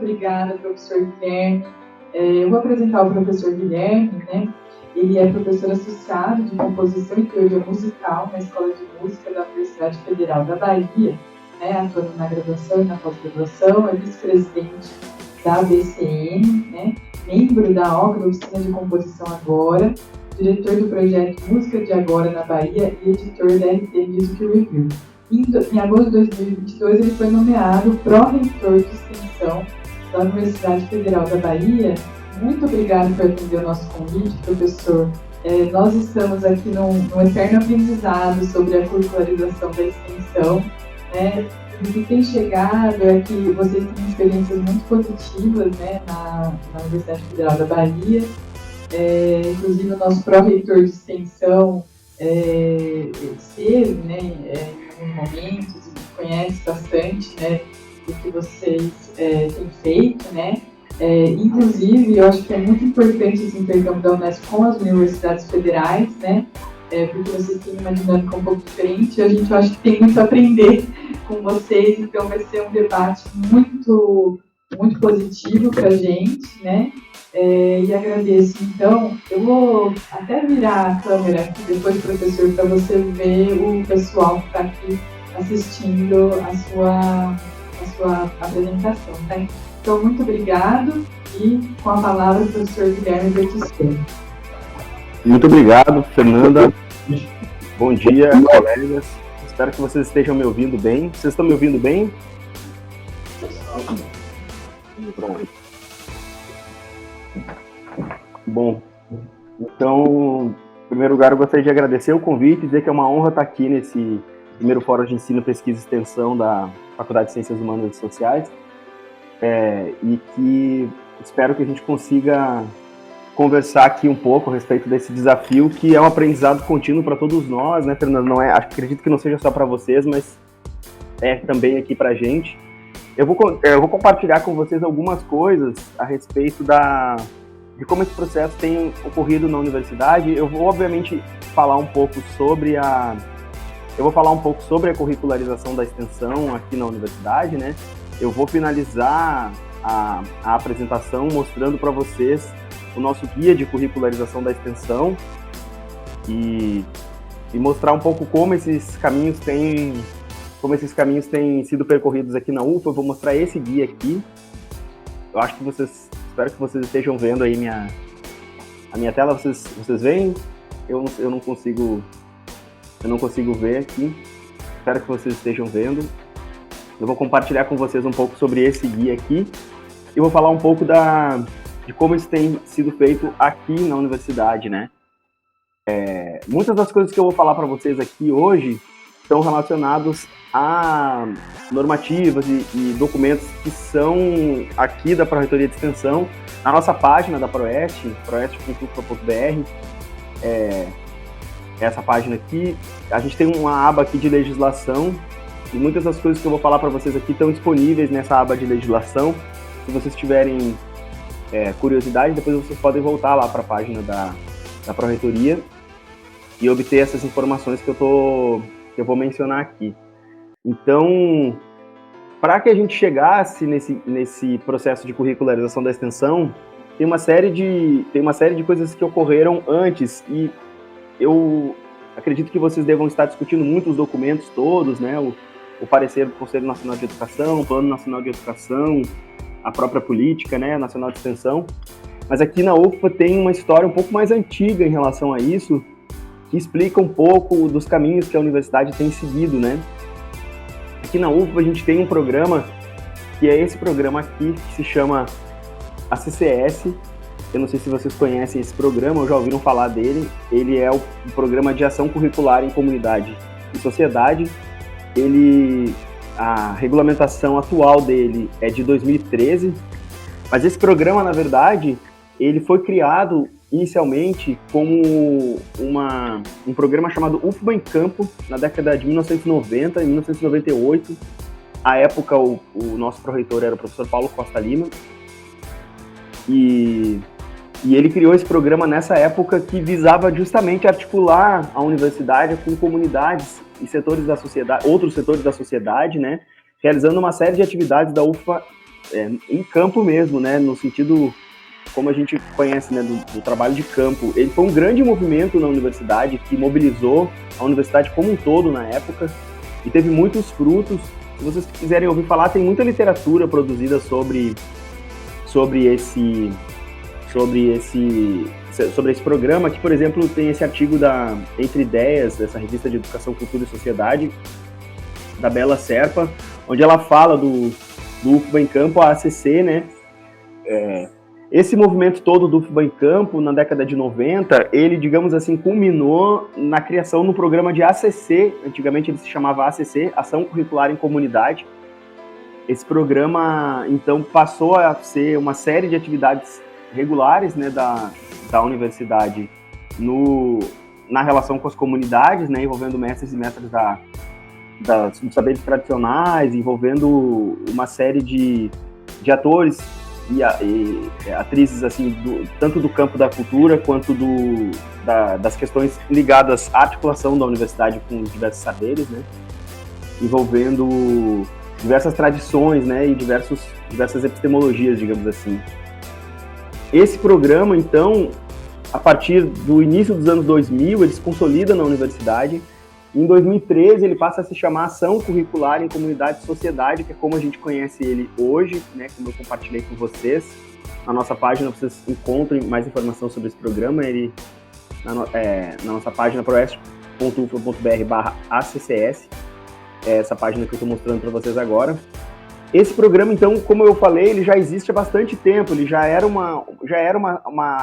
obrigada, professor Guilherme. Eu vou apresentar o professor Guilherme, né? Ele é professor associado de composição e teoria musical na Escola de Música da Universidade Federal da Bahia, né? Atuando na graduação e na pós-graduação, é vice-presidente da ABCM, né? Membro da OCA, Oficina de Composição Agora, diretor do projeto Música de Agora na Bahia e editor da RT Music Review. Em agosto de 2022, ele foi nomeado pró-reitor de extensão da Universidade Federal da Bahia. Muito obrigado por atender o nosso convite, professor. Nós estamos aqui num eterno aprendizado sobre a curricularização da extensão, né? O que tem chegado é que vocês têm experiências muito positivas, né, na Universidade Federal da Bahia. Inclusive, o nosso pró-reitor de extensão esteve, né, em alguns momentos e conhece bastante, né, o que vocês têm feito, né. Inclusive, eu acho que é muito importante esse intercâmbio da Unesp com as universidades federais, né, porque vocês têm uma dinâmica um pouco diferente e a gente acha que tem muito a aprender com vocês, então vai ser um debate muito, muito positivo para a gente, né. E agradeço. Então, eu vou até virar a câmera aqui depois, professor, para você ver o pessoal que está aqui assistindo a sua apresentação, tá? Então, muito obrigado e com a palavra o professor Guilherme Bertusconi. Muito obrigado, Fernanda. Bom dia, colegas. Espero que vocês estejam me ouvindo bem. Vocês estão me ouvindo bem? Pronto. Bom, então, em primeiro lugar, eu gostaria de agradecer o convite, dizer que é uma honra estar aqui nesse primeiro Fórum de Ensino, Pesquisa e Extensão da Faculdade de Ciências Humanas e Sociais, e que espero que a gente consiga conversar aqui um pouco a respeito desse desafio, que é um aprendizado contínuo para todos nós, né, Fernando? Acredito que não seja só para vocês, mas é também aqui para a gente. Eu vou compartilhar com vocês algumas coisas a respeito de como esse processo tem ocorrido na universidade. Eu vou, obviamente, falar um pouco sobre a curricularização da extensão aqui na universidade, né? Eu vou finalizar a apresentação mostrando para vocês o nosso guia de curricularização da extensão e mostrar um pouco como esses caminhos têm sido percorridos aqui na UFA. Eu vou mostrar esse guia aqui. Espero que vocês estejam vendo aí a minha tela. Vocês veem? Eu não consigo ver aqui. Espero que vocês estejam vendo. Eu vou compartilhar com vocês um pouco sobre esse guia aqui e vou falar um pouco de como isso tem sido feito aqui na universidade, né? Muitas das coisas que eu vou falar para vocês aqui hoje estão relacionados a normativas e documentos que são aqui da Pró-Reitoria de Extensão, na nossa página da Proeste, proeste.ufpa.br. Essa página aqui, a gente tem uma aba aqui de legislação e muitas das coisas que eu vou falar para vocês aqui estão disponíveis nessa aba de legislação. Se vocês tiverem curiosidade, depois vocês podem voltar lá para a página da Pró-Reitoria e obter essas informações que eu vou mencionar aqui. Então, para que a gente chegasse nesse processo de curricularização da extensão, tem uma série de coisas que ocorreram antes e eu acredito que vocês devam estar discutindo muito os documentos todos, né? O parecer do Conselho Nacional de Educação, o Plano Nacional de Educação, a própria política, né, nacional de extensão. Mas aqui na UFPA tem uma história um pouco mais antiga em relação a isso, que explica um pouco dos caminhos que a universidade tem seguido, né? Aqui na UFPA a gente tem um programa, que é esse programa aqui, que se chama a CCS. Eu não sei se vocês conhecem esse programa ou já ouviram falar dele. Ele é o Programa de Ação Curricular em Comunidade e Sociedade. A regulamentação atual dele é de 2013, mas esse programa, na verdade, ele foi criado inicialmente como um programa chamado UFBA em Campo, na década de 1990 e 1998. À época, o nosso pró-reitor era o professor Paulo Costa Lima, e ele criou esse programa nessa época que visava justamente articular a universidade com comunidades e setores da sociedade, outros setores da sociedade, né, realizando uma série de atividades da UFPA em campo mesmo, né, no sentido como a gente conhece, né, do trabalho de campo. Ele foi um grande movimento na universidade que mobilizou a universidade como um todo na época e teve muitos frutos. Se vocês quiserem ouvir falar, tem muita literatura produzida sobre esse programa, que, por exemplo, tem esse artigo da Entre Ideias, dessa revista de Educação, Cultura e Sociedade, da Bela Serpa, onde ela fala do UFBA em Campo, a ACC, né? Esse movimento todo do UFBA em Campo, na década de 90, ele, digamos assim, culminou na criação do programa de ACC, antigamente ele se chamava ACC, Ação Curricular em Comunidade. Esse programa, então, passou a ser uma série de atividades regulares, né, da universidade na relação com as comunidades, né, envolvendo mestres e mestras dos saberes tradicionais, envolvendo uma série de atores e atrizes, assim, tanto do campo da cultura quanto das questões ligadas à articulação da universidade com os diversos saberes, né, envolvendo diversas tradições, né, e diversas epistemologias, digamos assim. Esse programa, então, a partir do início dos anos 2000, ele se consolida na universidade. Em 2013, ele passa a se chamar Ação Curricular em Comunidade e Sociedade, que é como a gente conhece ele hoje, né, como eu compartilhei com vocês. Na nossa página, vocês encontrem mais informação sobre esse programa. Ele, na nossa página proeste.ufla.br/ACCS, é essa página que eu estou mostrando para vocês agora. Esse programa, então, como eu falei, ele já existe há bastante tempo. Ele já era uma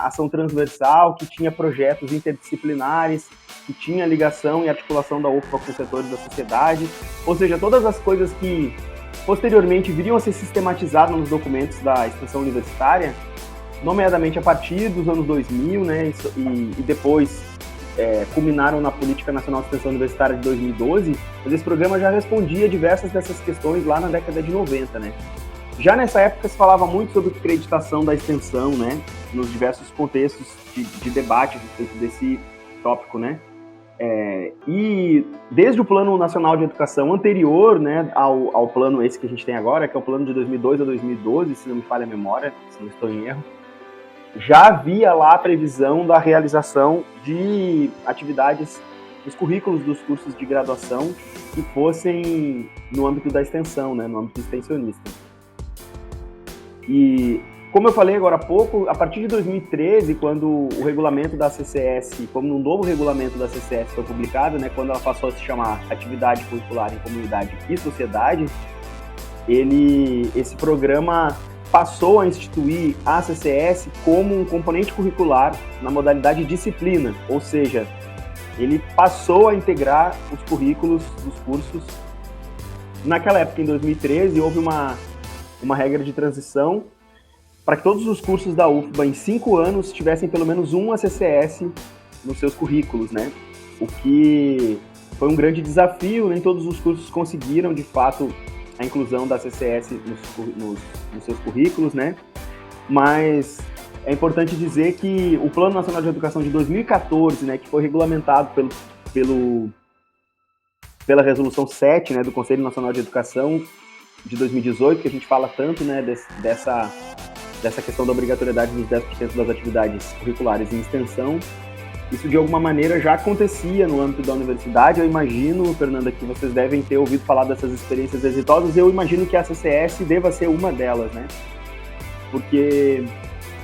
ação transversal, que tinha projetos interdisciplinares, que tinha ligação e articulação da UFBA com setores da sociedade. Ou seja, todas as coisas que posteriormente viriam a ser sistematizadas nos documentos da extensão universitária, nomeadamente a partir dos anos 2000, né, e depois culminaram na Política Nacional de Extensão Universitária de 2012, mas esse programa já respondia a diversas dessas questões lá na década de 90, né? Já nessa época se falava muito sobre acreditação da extensão, né, nos diversos contextos de debate a respeito desse tópico, né? E desde o Plano Nacional de Educação anterior, né, ao plano esse que a gente tem agora, que é o plano de 2002 a 2012, se não me falha a memória, se não estou em erro, já havia lá a previsão da realização de atividades nos currículos dos cursos de graduação que fossem no âmbito da extensão, né, no âmbito extensionista. E, como eu falei agora há pouco, a partir de 2013, quando o regulamento da CCS, como um novo regulamento da CCS foi publicado, né, quando ela passou a se chamar Atividade Curricular em Comunidade e Sociedade, esse programa passou a instituir a CCS como um componente curricular na modalidade disciplina, ou seja, ele passou a integrar os currículos dos cursos. Naquela época, em 2013, houve uma regra de transição para que todos os cursos da UFBA em 5 anos tivessem pelo menos um ACCS nos seus currículos, né? O que foi um grande desafio, nem todos os cursos conseguiram, de fato, a inclusão da CCS nos seus currículos, né? Mas é importante dizer que o Plano Nacional de Educação de 2014, né, que foi regulamentado pela Resolução 7, né, do Conselho Nacional de Educação de 2018, que a gente fala tanto, né, dessa questão da obrigatoriedade dos 10% das atividades curriculares em extensão. Isso, de alguma maneira, já acontecia no âmbito da universidade. Eu imagino, Fernanda, que vocês devem ter ouvido falar dessas experiências exitosas. Eu imagino que a CCS deva ser uma delas, né? Porque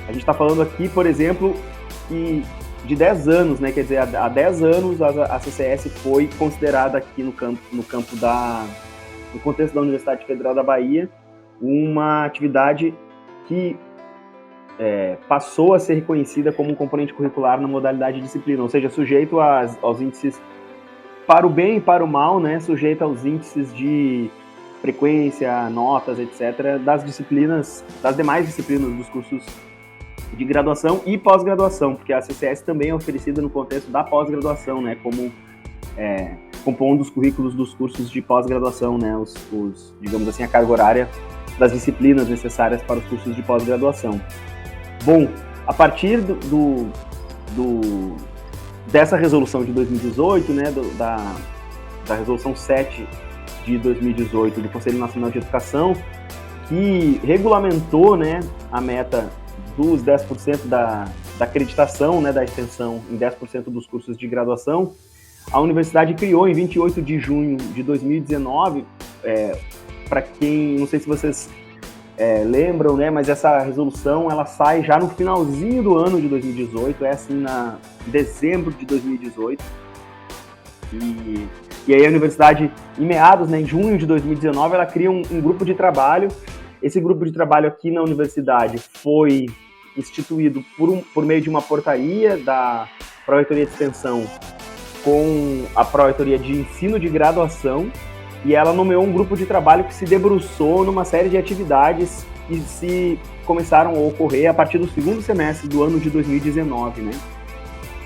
a gente está falando aqui, por exemplo, de 10 anos, né? Quer dizer, há 10 anos a CCS foi considerada aqui no contexto da Universidade Federal da Bahia uma atividade que passou a ser reconhecida como um componente curricular na modalidade de disciplina, ou seja, sujeito aos índices, para o bem e para o mal, né, sujeito aos índices de frequência, notas, etc., das demais disciplinas dos cursos de graduação e pós-graduação, porque a CCS também é oferecida no contexto da pós-graduação, né, como compondo os currículos dos cursos de pós-graduação, né, digamos assim, a carga horária das disciplinas necessárias para os cursos de pós-graduação. Bom, a partir dessa resolução de 2018, né, da resolução 7 de 2018 do Conselho Nacional de Educação, que regulamentou, né, a meta dos 10% da acreditação, né, da extensão em 10% dos cursos de graduação. A universidade criou em 28 de junho de 2019, para quem, não sei se vocês lembram, né, mas essa resolução ela sai já no finalzinho do ano de 2018, assim, em dezembro de 2018. E aí a universidade, em meados, né, em junho de 2019, ela cria um grupo de trabalho. Esse grupo de trabalho aqui na universidade foi instituído por meio de uma portaria da Pró-Reitoria de Extensão com a Pró-Reitoria de Ensino de Graduação, e ela nomeou um grupo de trabalho que se debruçou numa série de atividades que se começaram a ocorrer a partir do segundo semestre do ano de 2019, né?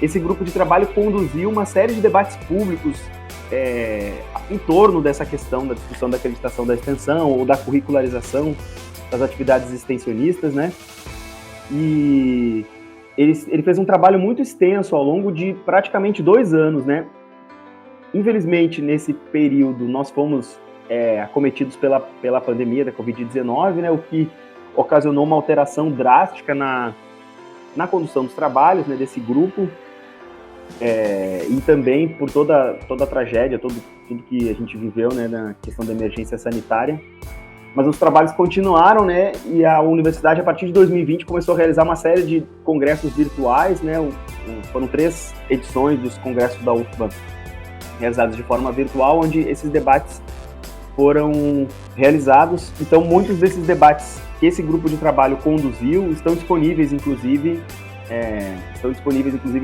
Esse grupo de trabalho conduziu uma série de debates públicos em torno dessa questão da discussão da acreditação da extensão ou da curricularização das atividades extensionistas, né? E ele fez um trabalho muito extenso ao longo de praticamente 2 anos, né? Infelizmente, nesse período, nós fomos acometidos pela pandemia da Covid-19, né? O que ocasionou uma alteração drástica na condução dos trabalhos, né, desse grupo, e também por toda a tragédia, tudo que a gente viveu, né, na questão da emergência sanitária. Mas os trabalhos continuaram, né, e a universidade, a partir de 2020, começou a realizar uma série de congressos virtuais, né, foram 3 edições dos congressos da UFBA realizados de forma virtual, onde esses debates foram realizados. Então, muitos desses debates que esse grupo de trabalho conduziu estão disponíveis, inclusive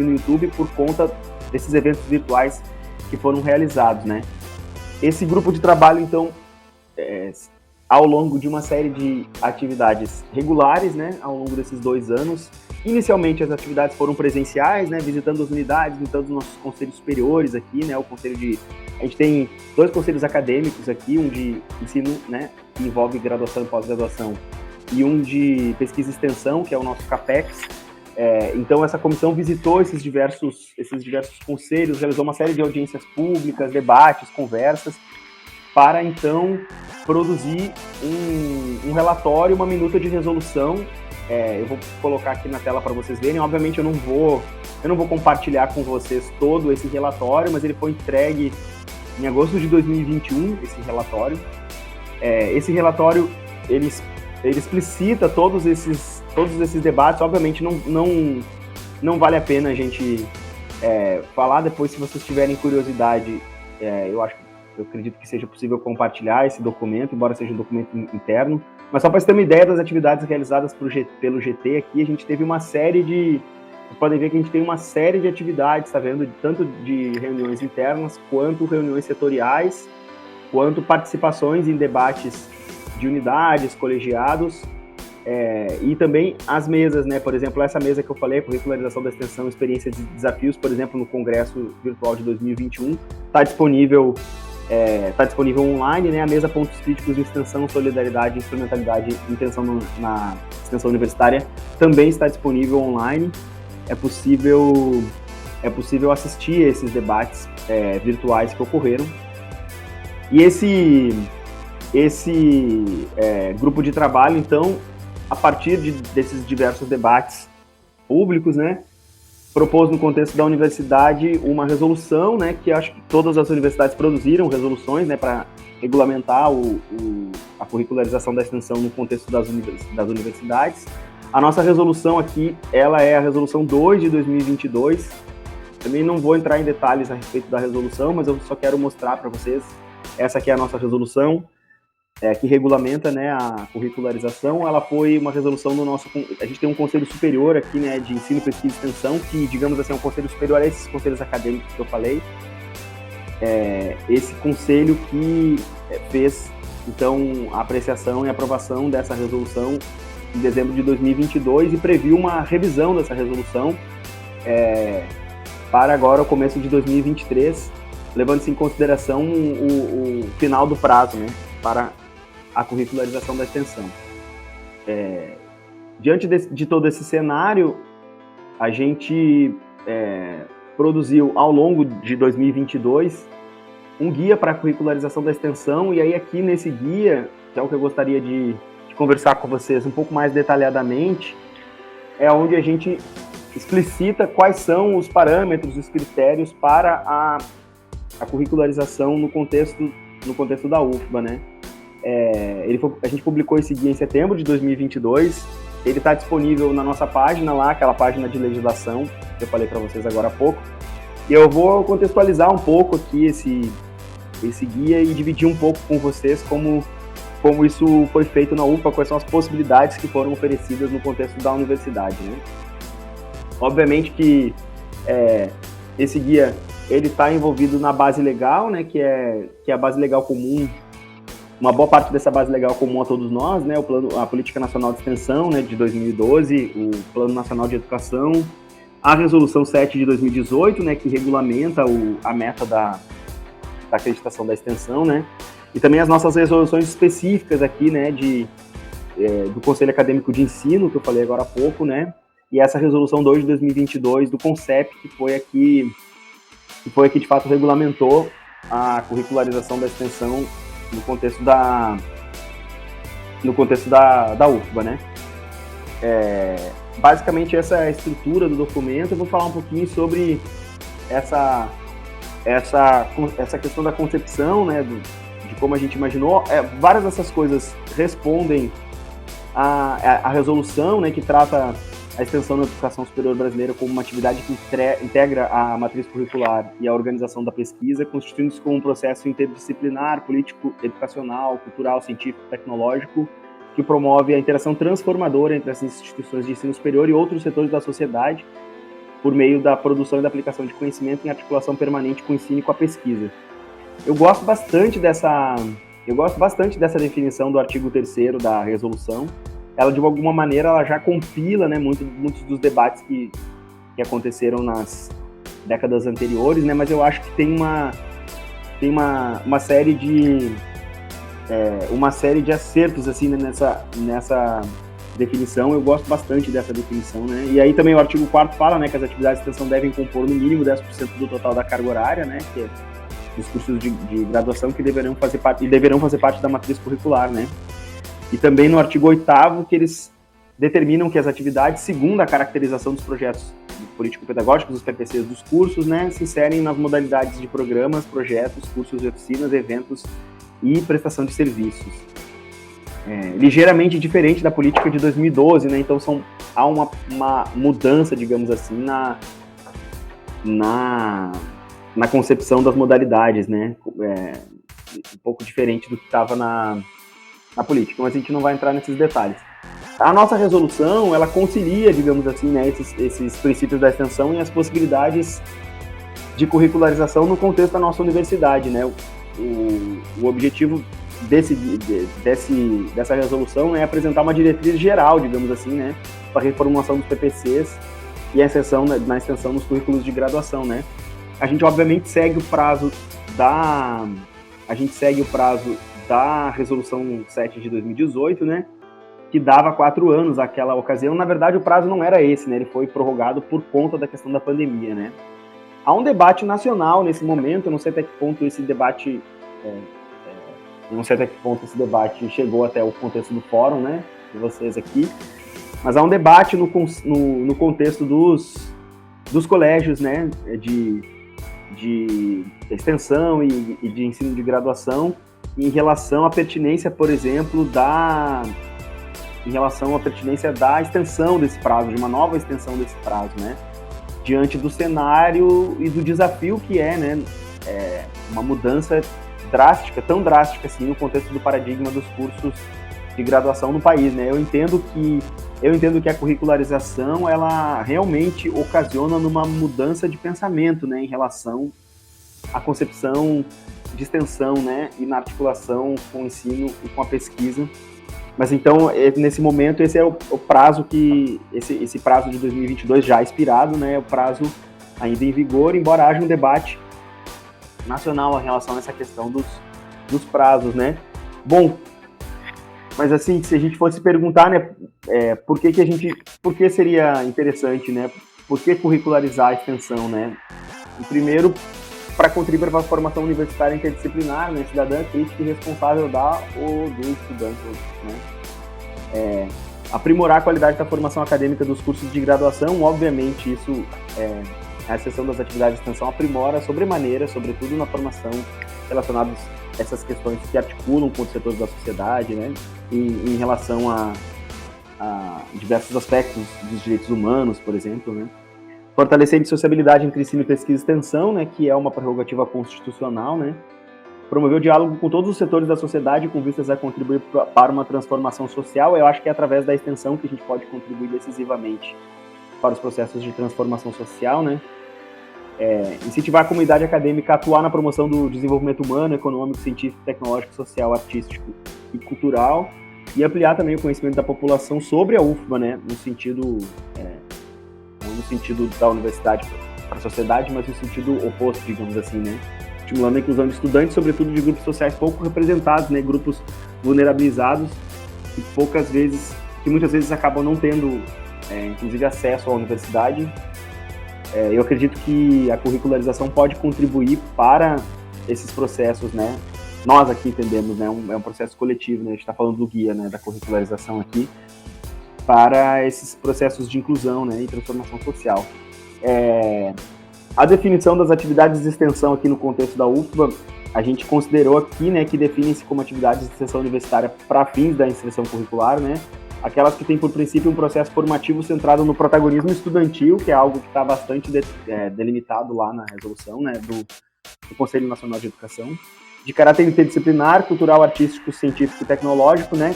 no YouTube por conta desses eventos virtuais que foram realizados, né? Esse grupo de trabalho, então, ao longo de uma série de atividades regulares, né, ao longo desses 2 anos, inicialmente as atividades foram presenciais, né, visitando as unidades, visitando os nossos conselhos superiores aqui, né, a gente tem 2 conselhos acadêmicos aqui, um de ensino, né, que envolve graduação e pós-graduação, e um de pesquisa e extensão, que é o nosso CAPEX. Então essa comissão visitou esses diversos conselhos, realizou uma série de audiências públicas, debates, conversas, para então produzir um relatório, uma minuta de resolução. Eu vou colocar aqui na tela para vocês verem. Obviamente eu não vou compartilhar com vocês todo esse relatório, mas ele foi entregue em agosto de 2021, esse relatório. Esse relatório, ele explicita todos esses debates. Obviamente não vale a pena a gente falar. Depois, se vocês tiverem curiosidade, eu acredito que seja possível compartilhar esse documento, embora seja um documento interno. Mas só para você ter uma ideia das atividades realizadas pelo GT aqui, a gente teve uma série de... Vocês podem ver que a gente tem uma série de atividades, tá vendo? Tanto de reuniões internas, quanto reuniões setoriais, quanto participações em debates de unidades, colegiados, e também as mesas, né? Por exemplo, essa mesa que eu falei, curricularização da extensão, experiência de desafios, por exemplo, no Congresso Virtual de 2021, está disponível online, né? A mesa Pontos Críticos de Extensão, Solidariedade, Instrumentalidade e Intenção na Extensão Universitária também está disponível online. É possível assistir esses debates virtuais que ocorreram. E esse grupo de trabalho, então, a partir desses diversos debates públicos, né, propôs no contexto da universidade uma resolução, né, que acho que todas as universidades produziram resoluções, né, para regulamentar a curricularização da extensão no contexto das universidades. A nossa resolução aqui, ela é a resolução 2 de 2022. Também não vou entrar em detalhes a respeito da resolução, mas eu só quero mostrar para vocês. Essa aqui é a nossa resolução, que regulamenta, né, a curricularização. Ela foi uma resolução do nosso... A gente tem um conselho superior aqui, né, de ensino, pesquisa e extensão, que, digamos assim, é um conselho superior a esses conselhos acadêmicos que eu falei. Esse conselho que fez, então, a apreciação e aprovação dessa resolução em dezembro de 2022 e previu uma revisão dessa resolução para agora, o começo de 2023, levando-se em consideração o final do prazo, né, para a curricularização da extensão. Diante de todo esse cenário, a gente produziu, ao longo de 2022, um guia para a curricularização da extensão, e aí aqui nesse guia, que é o que eu gostaria de conversar com vocês um pouco mais detalhadamente é onde a gente explicita quais são os parâmetros, os critérios para a curricularização no contexto da UFBA, né? A gente publicou esse guia em setembro de 2022, ele está disponível na nossa página lá, aquela página de legislação que eu falei para vocês agora há pouco, e eu vou contextualizar um pouco aqui esse guia e dividir um pouco com vocês como isso foi feito na UFBA, quais são as possibilidades que foram oferecidas no contexto da universidade, né? Obviamente que esse guia ele está envolvido na base legal, né, que é a base legal comum, uma boa parte dessa base legal comum a todos nós, né, a Política Nacional de Extensão, né, de 2012, o Plano Nacional de Educação, a Resolução 7 de 2018, né, que regulamenta a meta da acreditação da extensão, né, e também as nossas resoluções específicas aqui, né, do Conselho Acadêmico de Ensino, que eu falei agora há pouco, né, e essa resolução 2 de 2022 do CONCEP, que foi aqui de fato regulamentou a curricularização da extensão no contexto da UFBA, né? Basicamente essa é a estrutura do documento. Eu vou falar um pouquinho sobre essa questão da concepção, né, de como a gente imaginou. Várias dessas coisas respondem à resolução, né, que trata a extensão da educação superior brasileira como uma atividade que integra a matriz curricular e a organização da pesquisa, constituindo-se como um processo interdisciplinar, político, educacional, cultural, científico, tecnológico, que promove a interação transformadora entre as instituições de ensino superior e outros setores da sociedade, por meio da produção e da aplicação de conhecimento em articulação permanente com o ensino e com a pesquisa. Eu gosto bastante dessa definição do artigo 3º da resolução. Ela, de alguma maneira, ela já compila, né, muitos dos debates que aconteceram nas décadas anteriores, né, mas eu acho que tem uma série de acertos assim, né, nessa definição. Eu gosto bastante dessa definição, né, e aí também o artigo 4º fala, né, que as atividades de extensão devem compor no mínimo 10% do total da carga horária, né, que é os cursos de graduação que deverão fazer parte da matriz curricular, né. E também no artigo 8º, que eles determinam que as atividades, segundo a caracterização dos projetos político-pedagógicos, os PPCs dos cursos, né, se inserem nas modalidades de programas, projetos, cursos e oficinas, eventos e prestação de serviços. Ligeiramente diferente da política de 2012, né, então há uma mudança, digamos assim, na concepção das modalidades, né, um pouco diferente do que estava na política, mas a gente não vai entrar nesses detalhes. A nossa resolução, ela concilia, digamos assim, né, esses princípios da extensão e as possibilidades de curricularização no contexto da nossa universidade, né. O objetivo dessa resolução é apresentar uma diretriz geral, digamos assim, né, para a reformulação dos PPCs e a inserção na extensão nos currículos de graduação, né. A gente, obviamente, segue o prazo da Resolução 7 de 2018, né, que dava 4 anos àquela ocasião. Na verdade, o prazo não era esse, né, ele foi prorrogado por conta da questão da pandemia, né. Há um debate nacional nesse momento, eu não sei até que ponto esse debate chegou até o contexto do fórum, né, de vocês aqui, mas há um debate no contexto dos colégios, né, de extensão e de ensino de graduação, em relação à pertinência, por exemplo, da extensão desse prazo, de uma nova extensão desse prazo, né, diante do cenário e do desafio que né, uma mudança drástica, tão drástica assim, no contexto do paradigma dos cursos de graduação no país, né. Eu entendo que a curricularização, ela realmente ocasiona numa mudança de pensamento, né, em relação à concepção de extensão, né, e na articulação com o ensino e com a pesquisa. Mas então, nesse momento, esse é o prazo esse prazo de 2022 já expirado, né, é o prazo ainda em vigor, embora haja um debate nacional em relação a essa questão dos prazos, né. Bom, mas assim, se a gente fosse perguntar, né, por que seria interessante, né, por que curricularizar a extensão, né? E primeiro, para contribuir para a formação universitária interdisciplinar, né, cidadã, crítica e responsável do estudante, né? aprimorar a qualidade da formação acadêmica dos cursos de graduação. Obviamente, isso, a exceção das atividades de extensão, aprimora sobremaneira, sobretudo na formação relacionadas a essas questões que articulam com os setores da sociedade, né, em relação a diversos aspectos dos direitos humanos, por exemplo, né. Fortalecer a indissociabilidade entre ensino, pesquisa e extensão, né, que é uma prerrogativa constitucional, né. Promover o diálogo com todos os setores da sociedade com vistas a contribuir para uma transformação social. Eu acho que é através da extensão que a gente pode contribuir decisivamente para os processos de transformação social, né. Incentivar a comunidade acadêmica a atuar na promoção do desenvolvimento humano, econômico, científico, tecnológico, social, artístico e cultural, e ampliar também o conhecimento da população sobre a UFBA, né, no sentido da universidade para a sociedade, mas no sentido oposto, digamos assim, né, estimulando a inclusão de estudantes, sobretudo de grupos sociais pouco representados, né, grupos vulnerabilizados, que muitas vezes acabam não tendo, inclusive, acesso à universidade. Eu acredito que a curricularização pode contribuir para esses processos, né? Nós aqui entendemos, né? É um processo coletivo, né? A gente está falando do guia, né? Da curricularização aqui, para esses processos de inclusão, né? E transformação social. A definição das atividades de extensão aqui no contexto da UFBA, a gente considerou aqui, né? Que definem-se como atividades de extensão universitária para fins da inserção curricular, né? Aquelas que têm por princípio um processo formativo centrado no protagonismo estudantil, que é algo que está bastante delimitado lá na resolução, né, do Conselho Nacional de Educação, de caráter interdisciplinar, cultural, artístico, científico e tecnológico, né,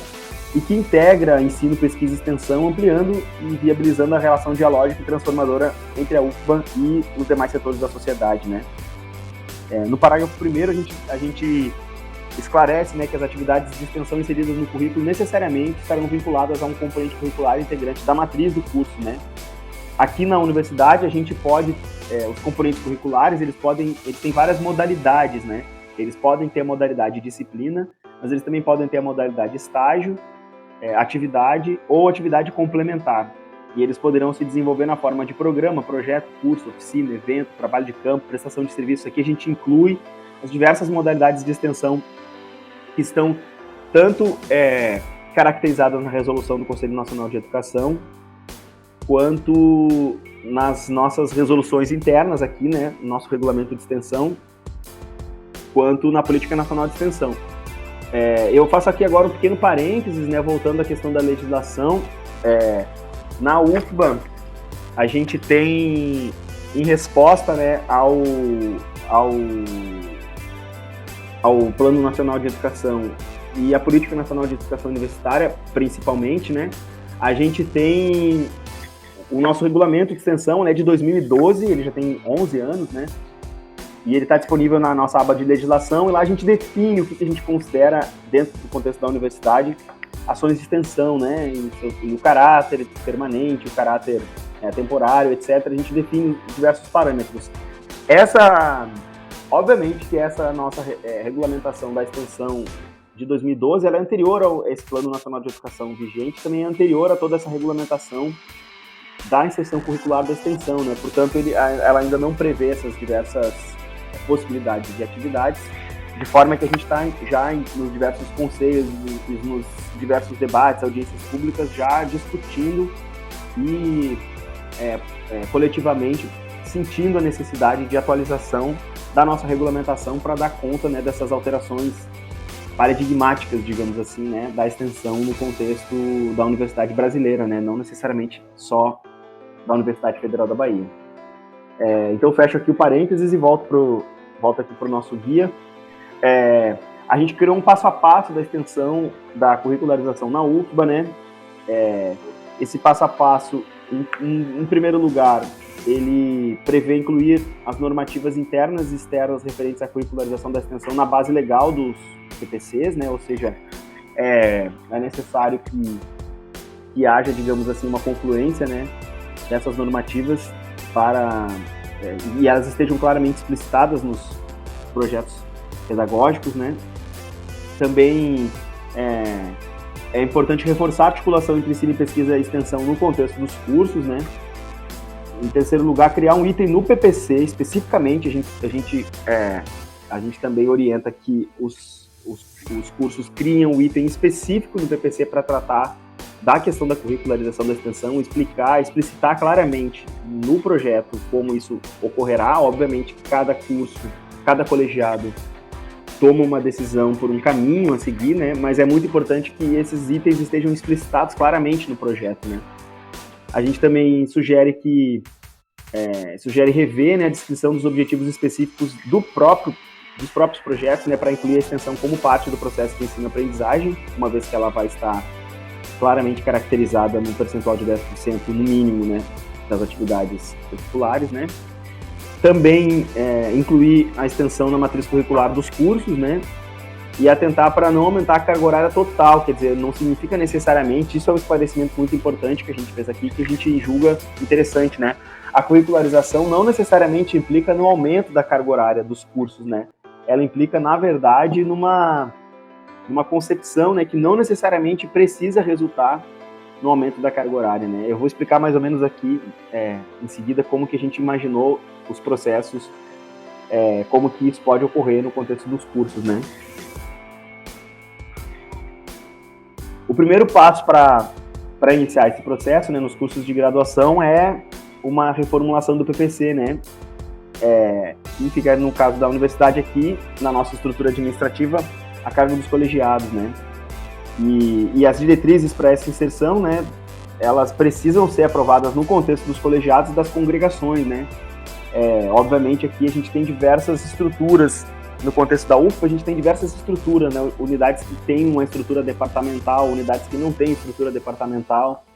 e que integra ensino, pesquisa e extensão, ampliando e viabilizando a relação dialógica e transformadora entre a UFBA e os demais setores da sociedade, né. No parágrafo 1º, a gente esclarece, né, que as atividades de extensão inseridas no currículo necessariamente estarão vinculadas a um componente curricular integrante da matriz do curso, né. Aqui na universidade a gente pode, os componentes curriculares, eles têm várias modalidades, né. Eles podem ter a modalidade de disciplina, mas eles também podem ter a modalidade estágio, atividade ou atividade complementar. E eles poderão se desenvolver na forma de programa, projeto, curso, oficina, evento, trabalho de campo, prestação de serviço. Aqui a gente inclui as diversas modalidades de extensão que estão tanto caracterizadas na resolução do Conselho Nacional de Educação, quanto nas nossas resoluções internas aqui, né, no nosso regulamento de extensão, quanto na Política Nacional de Extensão. Eu faço aqui agora um pequeno parênteses, né, voltando à questão da legislação. Na UFBA, a gente tem, em resposta, né, ao Plano Nacional de Educação e a Política Nacional de Educação Universitária, principalmente, né, a gente tem o nosso regulamento de extensão, né, de 2012, ele já tem 11 anos, né, e ele está disponível na nossa aba de legislação, e lá a gente define o que a gente considera, dentro do contexto da universidade, ações de extensão, né, e o caráter permanente, o caráter temporário, etc. A gente define diversos parâmetros. Obviamente que essa nossa regulamentação da extensão de 2012, ela é anterior a esse Plano Nacional de Educação vigente, também é anterior a toda essa regulamentação da inserção curricular da extensão, né? Portanto, ela ainda não prevê essas diversas possibilidades de atividades, de forma que a gente está já nos diversos conselhos, nos diversos debates, audiências públicas, já discutindo e coletivamente sentindo a necessidade de atualização da nossa regulamentação para dar conta, né, dessas alterações paradigmáticas, digamos assim, né, da extensão no contexto da universidade brasileira, né, não necessariamente só da Universidade Federal da Bahia. Então, fecho aqui o parênteses e volto aqui para o nosso guia. A gente criou um passo a passo da extensão da curricularização na UFBA, né? Esse passo a passo, em primeiro lugar, ele prevê incluir as normativas internas e externas referentes à curricularização da extensão na base legal dos PPCs, né? Ou seja, é necessário que haja, digamos assim, uma confluência, né, dessas normativas e elas estejam claramente explicitadas nos projetos pedagógicos, né? Também é importante reforçar a articulação entre ensino, pesquisa e extensão no contexto dos cursos, né? Em terceiro lugar, criar um item no PPC, especificamente, a gente também orienta que os cursos criem um item específico no PPC para tratar da questão da curricularização da extensão, explicitar claramente no projeto como isso ocorrerá. Obviamente, cada curso, cada colegiado toma uma decisão por um caminho a seguir, né? Mas é muito importante que esses itens estejam explicitados claramente no projeto, né? A gente também sugere rever, né, a descrição dos objetivos específicos dos próprios projetos, né, para incluir a extensão como parte do processo de ensino-aprendizagem, uma vez que ela vai estar claramente caracterizada num percentual de 10% no mínimo, né, das atividades curriculares, né. Também incluir a extensão na matriz curricular dos cursos, né, e atentar para não aumentar a carga horária total, quer dizer, não significa necessariamente, isso é um esclarecimento muito importante que a gente fez aqui, que a gente julga interessante, né, a curricularização não necessariamente implica no aumento da carga horária dos cursos, né, ela implica, na verdade, numa concepção, né, que não necessariamente precisa resultar no aumento da carga horária, né. Eu vou explicar mais ou menos aqui, em seguida, como que a gente imaginou os processos, como que isso pode ocorrer no contexto dos cursos, né. O primeiro passo para iniciar esse processo, né, nos cursos de graduação é uma reformulação do PPC, né, que fica, no caso da universidade aqui, na nossa estrutura administrativa, a cargo dos colegiados, né, e as diretrizes para essa inserção, né, elas precisam ser aprovadas no contexto dos colegiados e das congregações, né. Obviamente aqui a gente tem diversas estruturas. No contexto da UFPA, a gente tem diversas estruturas, né? Unidades que têm uma estrutura departamental, unidades que não têm estrutura departamental.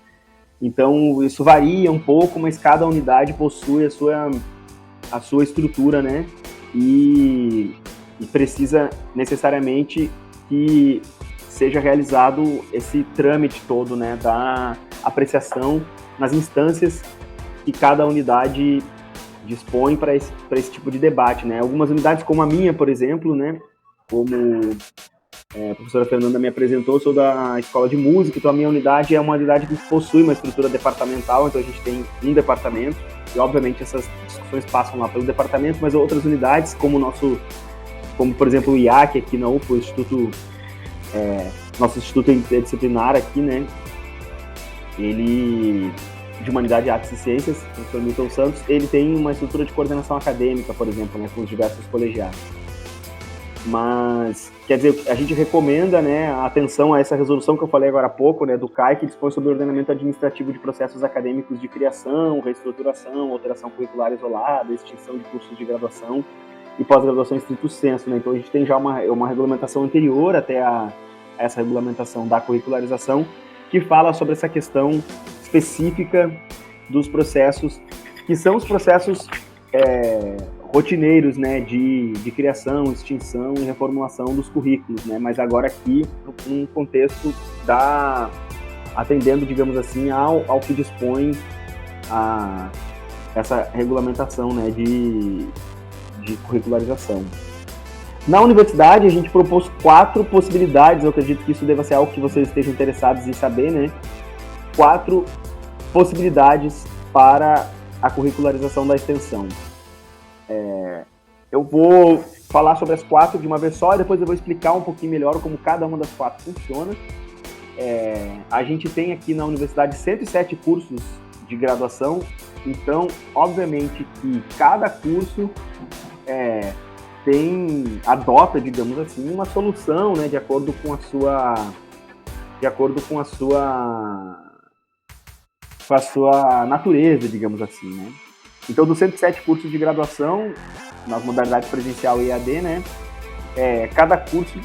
Então, isso varia um pouco, mas cada unidade possui a sua estrutura, né? E precisa necessariamente que seja realizado esse trâmite todo, né? Da apreciação nas instâncias que cada unidade dispõe para esse tipo de debate, né? Algumas unidades, como a minha, por exemplo, né? Como a professora Fernanda me apresentou, eu sou da Escola de Música, então a minha unidade é uma unidade que possui uma estrutura departamental, então a gente tem um departamento, e obviamente essas discussões passam lá pelo departamento, mas outras unidades, como por exemplo o IAC aqui na UFPA, nosso instituto interdisciplinar aqui, né? Ele, de Humanidade, Artes e Ciências, o professor Milton Santos, ele tem uma estrutura de coordenação acadêmica, por exemplo, né, com os diversos colegiados. Mas, quer dizer, a gente recomenda, né, a atenção a essa resolução que eu falei agora há pouco, né, do CAI, que dispõe sobre o ordenamento administrativo de processos acadêmicos de criação, reestruturação, alteração curricular isolada, extinção de cursos de graduação e pós-graduação em estrito sensu, né. Então a gente tem já uma regulamentação anterior até a essa regulamentação da curricularização, que fala sobre essa questão específica dos processos, que são os processos rotineiros, né, de criação, extinção e reformulação dos currículos, né, mas agora aqui num contexto atendendo, digamos assim, ao que dispõe essa regulamentação, né, de curricularização. Na universidade, a gente propôs 4 possibilidades, eu acredito que isso deva ser algo que vocês estejam interessados em saber, né, 4 possibilidades para a curricularização da extensão. Eu vou falar sobre as 4 de uma vez só e depois eu vou explicar um pouquinho melhor como cada uma das 4 funciona. A gente tem aqui na universidade 107 cursos de graduação, então, obviamente que cada curso adota, digamos assim, uma solução, né, de acordo com a sua natureza, digamos assim, né. Então, dos 107 cursos de graduação, nas modalidades presencial e EAD, né, cada curso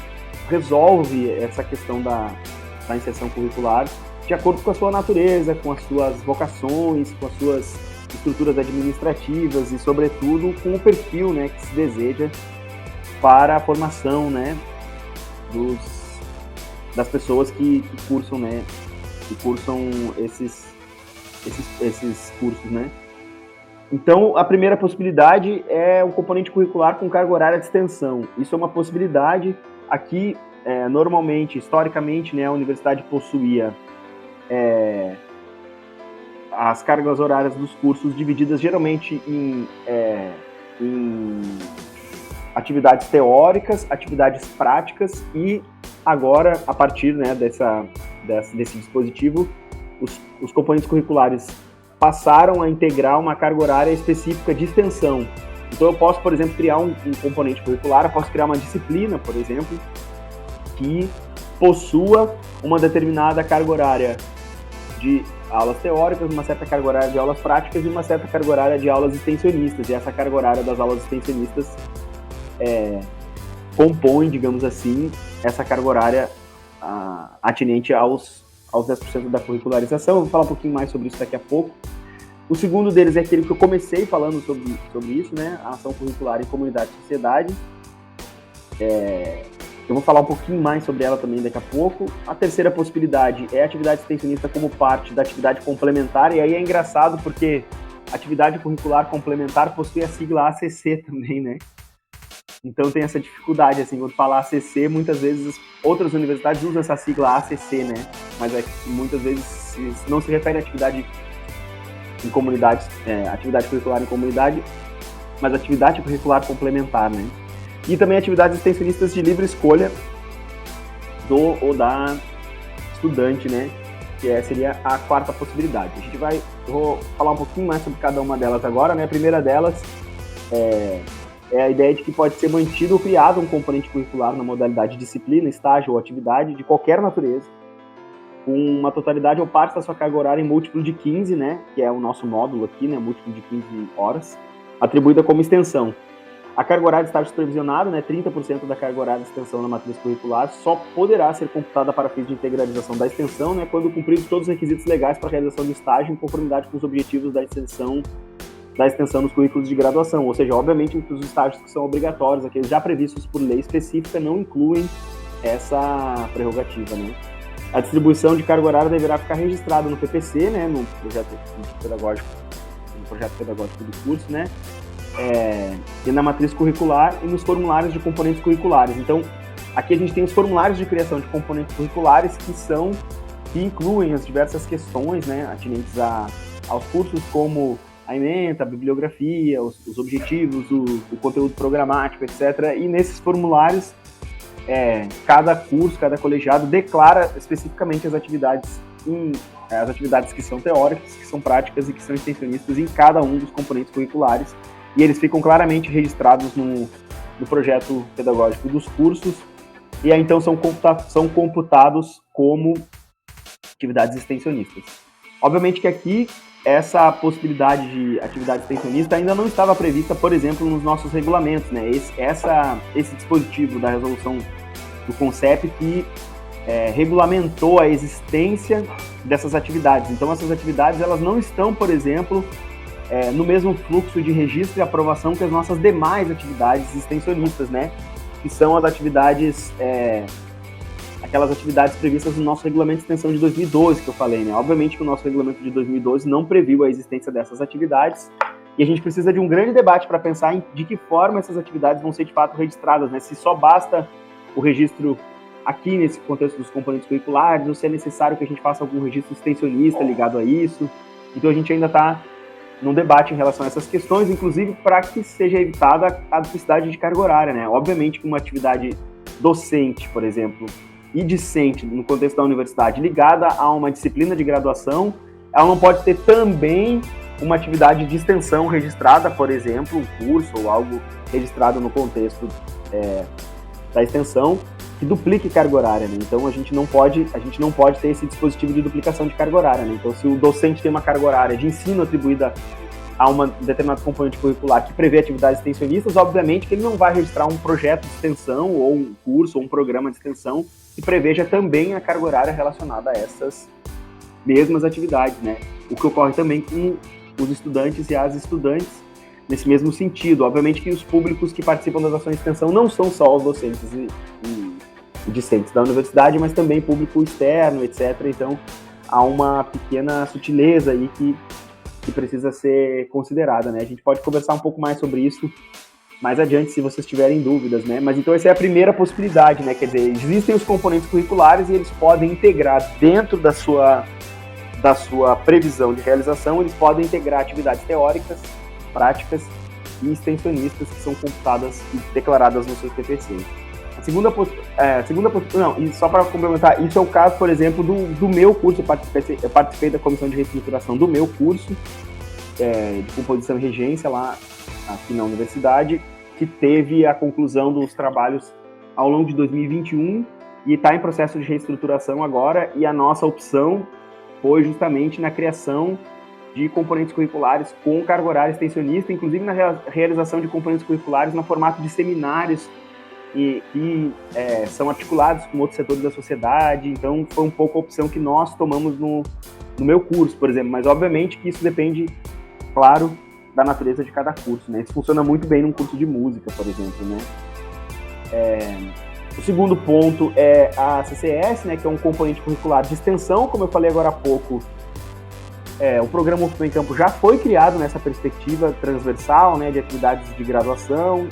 resolve essa questão da inserção curricular de acordo com a sua natureza, com as suas vocações, com as suas estruturas administrativas e, sobretudo, com o perfil, né, que se deseja para a formação, né, das pessoas que cursam, né, esses cursos, né. Então, a primeira possibilidade é o componente curricular com carga horária de extensão. Isso é uma possibilidade. Aqui, normalmente, historicamente, né, a universidade possuía as cargas horárias dos cursos divididas geralmente em atividades teóricas, atividades práticas e agora, a partir, né, dessa desse dispositivo, os componentes curriculares passaram a integrar uma carga horária específica de extensão. Então eu posso, por exemplo, criar um componente curricular, eu posso criar uma disciplina, por exemplo, que possua uma determinada carga horária de aulas teóricas, uma certa carga horária de aulas práticas e uma certa carga horária de aulas extensionistas. E essa carga horária das aulas extensionistas compõe, digamos assim, essa carga horária atinente aos 10% da curricularização. Eu vou falar um pouquinho mais sobre isso daqui a pouco. O segundo deles é aquele que eu comecei falando sobre isso, né? A ação curricular em comunidade e sociedade. Eu vou falar um pouquinho mais sobre ela também daqui a pouco. A terceira possibilidade é a atividade extensionista como parte da atividade complementar, e aí é engraçado porque a atividade curricular complementar possui a sigla ACC também, né? Então tem essa dificuldade, assim, quando falar ACC, muitas vezes outras universidades usam essa sigla ACC, né? Mas muitas vezes não se refere à atividade em comunidades, atividade curricular em comunidade, mas atividade curricular complementar, né? E também atividades extensionistas de livre escolha do ou da estudante, né? Que seria a quarta possibilidade. Eu vou falar um pouquinho mais sobre cada uma delas agora, né? A primeira delas é a ideia de que pode ser mantido ou criado um componente curricular na modalidade disciplina, estágio ou atividade de qualquer natureza, com uma totalidade ou parte da sua carga horária em múltiplo de 15, né? Que é o nosso módulo aqui, né? Múltiplo de 15 horas, atribuída como extensão. A carga horária de estágio supervisionado, né, 30% da carga horária de extensão na matriz curricular, só poderá ser computada para fins de integralização da extensão, né, quando cumpridos todos os requisitos legais para a realização do estágio em conformidade com os objetivos da extensão nos currículos de graduação. Ou seja, obviamente, os estágios que são obrigatórios, aqueles já previstos por lei específica, não incluem essa prerrogativa, né. A distribuição de carga horária deverá ficar registrada no PPC, né, no projeto pedagógico do curso, né, e na matriz curricular e nos formulários de componentes curriculares. Então, aqui a gente tem os formulários de criação de componentes curriculares que incluem as diversas questões, né, atinentes aos cursos, como a ementa, a bibliografia, os objetivos, o conteúdo programático, etc. E nesses formulários, cada curso, cada colegiado declara especificamente as atividades que são teóricas, que são práticas e que são extensionistas em cada um dos componentes curriculares. E eles ficam claramente registrados no projeto pedagógico dos cursos, e aí então são computados como atividades extensionistas. Obviamente que aqui, essa possibilidade de atividade extensionista ainda não estava prevista, por exemplo, nos nossos regulamentos, né? Esse dispositivo da resolução do CONCEP que regulamentou a existência dessas atividades. Então, essas atividades elas não estão, por exemplo, no mesmo fluxo de registro e aprovação que as nossas demais atividades extensionistas, né? Que são as atividades, aquelas atividades previstas no nosso regulamento de extensão de 2012, que eu falei, né? Obviamente que o nosso regulamento de 2012 não previu a existência dessas atividades, e a gente precisa de um grande debate para pensar de que forma essas atividades vão ser de fato registradas, né? Se só basta o registro aqui nesse contexto dos componentes curriculares, ou se é necessário que a gente faça algum registro extensionista ligado a isso. Então a gente ainda está num debate em relação a essas questões, inclusive para que seja evitada a duplicidade de carga horária, né? Obviamente que uma atividade docente, por exemplo, e discente no contexto da universidade ligada a uma disciplina de graduação, ela não pode ter também uma atividade de extensão registrada, por exemplo, um curso ou algo registrado no contexto da extensão, que duplique carga horária, né? Então a gente não pode ter esse dispositivo de duplicação de carga horária, né? Então se o docente tem uma carga horária de ensino atribuída a uma determinado componente curricular que prevê atividades extensionistas, obviamente que ele não vai registrar um projeto de extensão ou um curso ou um programa de extensão que preveja também a carga horária relacionada a essas mesmas atividades, né? O que ocorre também com os estudantes e as estudantes nesse mesmo sentido. Obviamente que os públicos que participam das ações de extensão não são só os docentes e discentes da universidade, mas também público externo, etc. Então, há uma pequena sutileza aí que precisa ser considerada, né? A gente pode conversar um pouco mais sobre isso mais adiante, se vocês tiverem dúvidas, né? Mas então essa é a primeira possibilidade, né? Quer dizer, existem os componentes curriculares e eles podem integrar dentro da sua previsão de realização, eles podem integrar atividades teóricas, práticas e extensionistas que são computadas e declaradas no seu TPC. E só para complementar, isso é o caso, por exemplo, do meu curso. Eu participei da comissão de reestruturação do meu curso, de composição e regência lá aqui na universidade, que teve a conclusão dos trabalhos ao longo de 2021 e está em processo de reestruturação agora, e a nossa opção foi justamente na criação de componentes curriculares com carga horária extensionista, inclusive na realização de componentes curriculares no formato de seminários que são articulados com outros setores da sociedade. Então, foi um pouco a opção que nós tomamos no meu curso, por exemplo, mas obviamente que isso depende, claro, da natureza de cada curso, né? Isso funciona muito bem num curso de música, por exemplo, né? O segundo ponto é a CCS, né, que é um componente curricular de extensão, como eu falei agora há pouco. O programa UFPA em Campo já foi criado nessa perspectiva transversal, né, de atividades de graduação,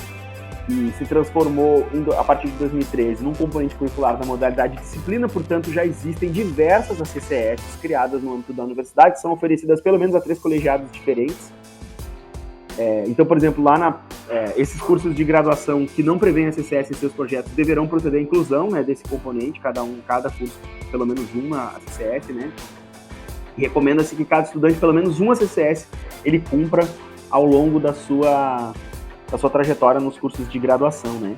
e se transformou, a partir de 2013, num componente curricular da modalidade de disciplina. Portanto, já existem diversas ACCS criadas no âmbito da universidade, que são oferecidas pelo menos a 3 colegiados diferentes. Então, por exemplo, lá esses cursos de graduação que não prevêem ACCS em seus projetos deverão proceder à inclusão, né, desse componente, cada curso pelo menos uma ACCS, né? E recomenda-se que cada estudante, pelo menos uma ACCS, ele cumpra ao longo da sua trajetória nos cursos de graduação, né?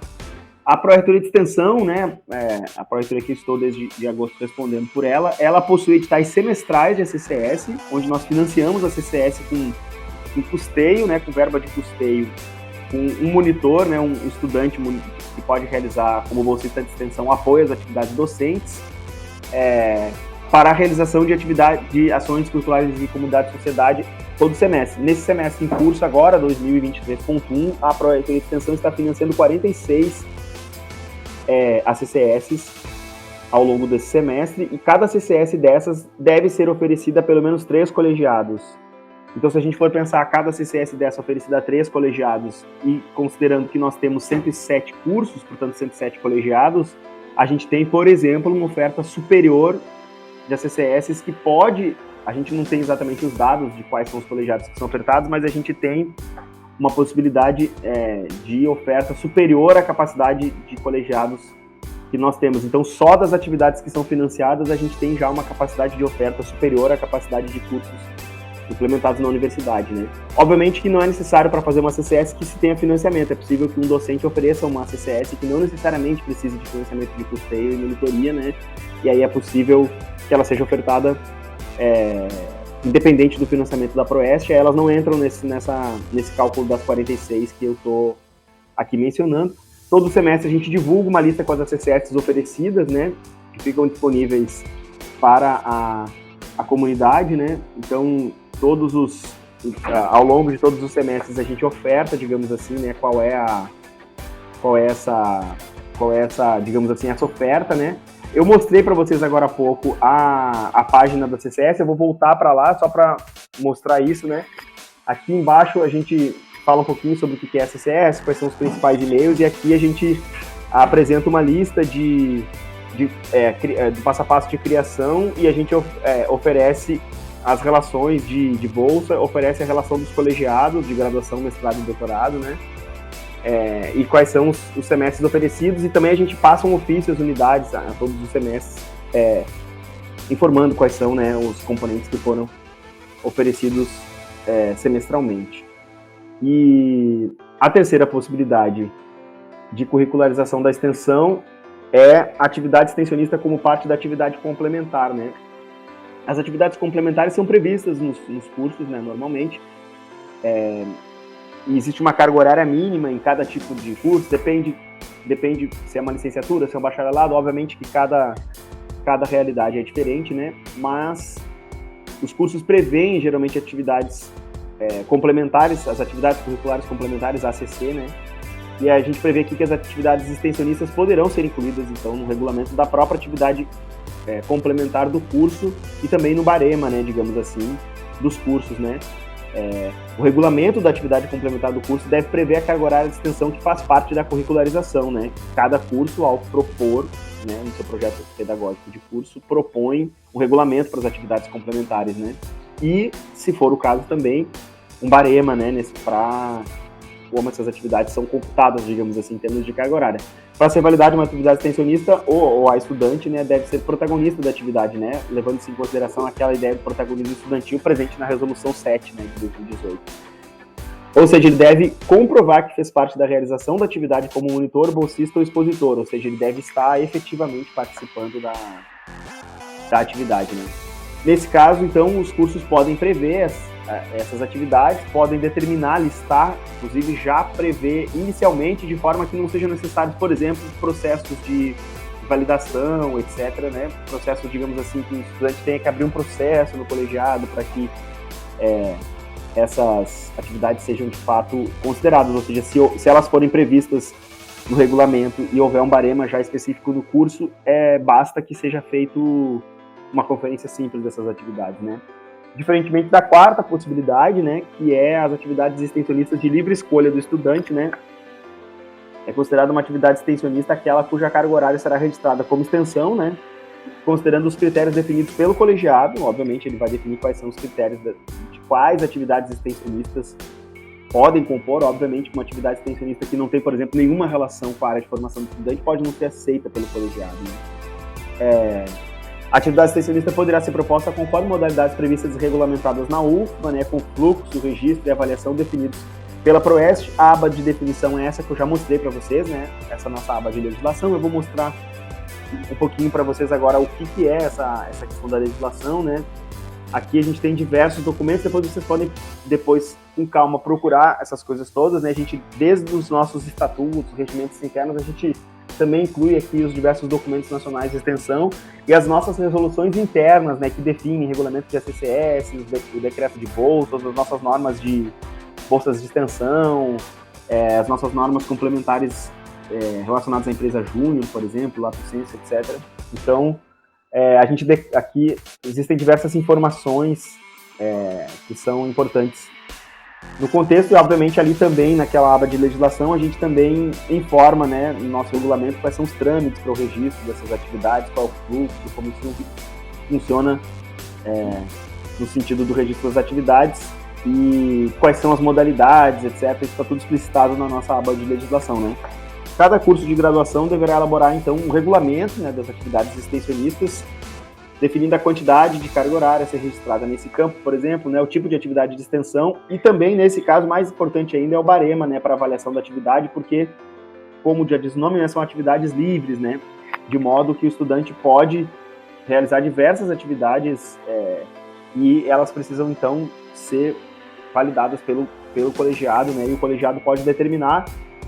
A Pró-Reitoria de Extensão, né, a Pró-Reitoria que eu estou desde agosto respondendo por ela possui editais semestrais de ACCS, onde nós financiamos a ACCS com custeio, né, com verba de custeio, com um monitor, né, um estudante que pode realizar como bolsista de extensão apoio às atividades docentes, para a realização de ações curriculares de comunidade e sociedade todo semestre. Nesse semestre em curso agora, 2023.1, a Pró-Reitoria de Extensão está financiando 46 ACCS ao longo desse semestre, e cada ACCS dessas deve ser oferecida a pelo menos 3 colegiados. Então, se a gente for pensar cada CCS dessa oferecida a 3 colegiados, e considerando que nós temos 107 cursos, portanto 107 colegiados, a gente tem, por exemplo, uma oferta superior de ACCS que pode... A gente não tem exatamente os dados de quais são os colegiados que são ofertados, mas a gente tem uma possibilidade de oferta superior à capacidade de colegiados que nós temos. Então, só das atividades que são financiadas, a gente tem já uma capacidade de oferta superior à capacidade de cursos implementados na universidade, né? Obviamente que não é necessário para fazer uma CCS que se tenha financiamento. É possível que um docente ofereça uma CCS que não necessariamente precise de financiamento de custeio e monitoria, né? E aí é possível que ela seja ofertada independente do financiamento da Proeste. Elas não entram nesse cálculo das 46 que eu estou aqui mencionando. Todo semestre a gente divulga uma lista com as ACCS oferecidas, né? Que ficam disponíveis para a comunidade, né? Então, ao longo de todos os semestres a gente oferta, digamos assim, né, qual é essa, digamos assim, essa oferta, né? Eu mostrei para vocês agora há pouco a página da CCS, eu vou voltar para lá só para mostrar isso, né? Aqui embaixo a gente fala um pouquinho sobre o que é a CCS, quais são os principais e-mails, e aqui a gente apresenta uma lista do passo a passo de criação, e a gente oferece as relações de bolsa, oferece a relação dos colegiados de graduação, mestrado e doutorado, né? E quais são os semestres oferecidos, e também a gente passa um ofício às unidades a todos os semestres, informando quais são, né, os componentes que foram oferecidos semestralmente. E a terceira possibilidade de curricularização da extensão é a atividade extensionista como parte da atividade complementar, né? As atividades complementares são previstas nos cursos, né, normalmente. E existe uma carga horária mínima em cada tipo de curso, depende se é uma licenciatura, se é um bacharelado, obviamente que cada realidade é diferente, né? Mas os cursos prevêem geralmente atividades complementares, as atividades curriculares complementares, ACC, né? E a gente prevê aqui que as atividades extensionistas poderão ser incluídas, então, no regulamento da própria atividade complementar do curso e também no barema, né, digamos assim, dos cursos, né? O regulamento da atividade complementar do curso deve prever a carga horária de extensão que faz parte da curricularização, né? Cada curso, ao propor, né, no seu projeto pedagógico de curso, propõe um regulamento para as atividades complementares, né? E, se for o caso também, um barema, né, como essas atividades são computadas, digamos assim, em termos de carga horária. Para ser validada uma atividade extensionista, ou a estudante, né, deve ser protagonista da atividade, né, levando-se em consideração aquela ideia do protagonismo estudantil presente na Resolução 7, né, de 2018. Ou seja, ele deve comprovar que fez parte da realização da atividade como monitor, bolsista ou expositor, ou seja, ele deve estar efetivamente participando da atividade, né. Nesse caso, então, os cursos podem prever essas atividades, podem determinar, listar, inclusive já prever inicialmente, de forma que não sejam necessários, por exemplo, processos de validação, etc., né? Processo, digamos assim, que o estudante tenha que abrir um processo no colegiado para que essas atividades sejam de fato consideradas, ou seja, se elas forem previstas no regulamento e houver um barema já específico no curso, basta que seja feito uma conferência simples dessas atividades, né? Diferentemente da quarta possibilidade, né, que é as atividades extensionistas de livre escolha do estudante, né, é considerada uma atividade extensionista aquela cuja carga horária será registrada como extensão, né, considerando os critérios definidos pelo colegiado. Obviamente ele vai definir quais são os critérios de quais atividades extensionistas podem compor. Obviamente uma atividade extensionista que não tem, por exemplo, nenhuma relação com a área de formação do estudante pode não ser aceita pelo colegiado, né. A atividade extensionista poderá ser proposta conforme modalidades previstas e regulamentadas na UFBA, né, com fluxo, registro e avaliação definidos pela PROEST. A aba de definição é essa que eu já mostrei para vocês, né, essa nossa aba de legislação. Eu vou mostrar um pouquinho para vocês agora o que é essa questão da legislação, né. Aqui a gente tem diversos documentos, depois vocês podem, com calma, procurar essas coisas todas, né. A gente, desde os nossos estatutos, regimentos internos, a gente também inclui aqui os diversos documentos nacionais de extensão e as nossas resoluções internas, né, que definem regulamento de ACCS, o decreto de bolsas, as nossas normas de bolsas de extensão, as nossas normas complementares relacionadas à empresa júnior, por exemplo, lato sensu, etc. Então, aqui existem diversas informações que são importantes no contexto, e obviamente ali também, naquela aba de legislação, a gente também informa, né, no nosso regulamento quais são os trâmites para o registro dessas atividades, qual é o fluxo, como isso funciona no sentido do registro das atividades e quais são as modalidades, etc. Isso está tudo explicitado na nossa aba de legislação, né. Cada curso de graduação deverá elaborar, então, um regulamento, né, das atividades extensionistas, definindo a quantidade de carga horária a ser registrada nesse campo, por exemplo, né, o tipo de atividade de extensão e também, nesse caso, mais importante ainda, é o barema, né, para avaliação da atividade, porque, como já diz o nome, né, são atividades livres, né, de modo que o estudante pode realizar diversas atividades e elas precisam, então, ser validadas pelo colegiado, né, e o colegiado pode determinar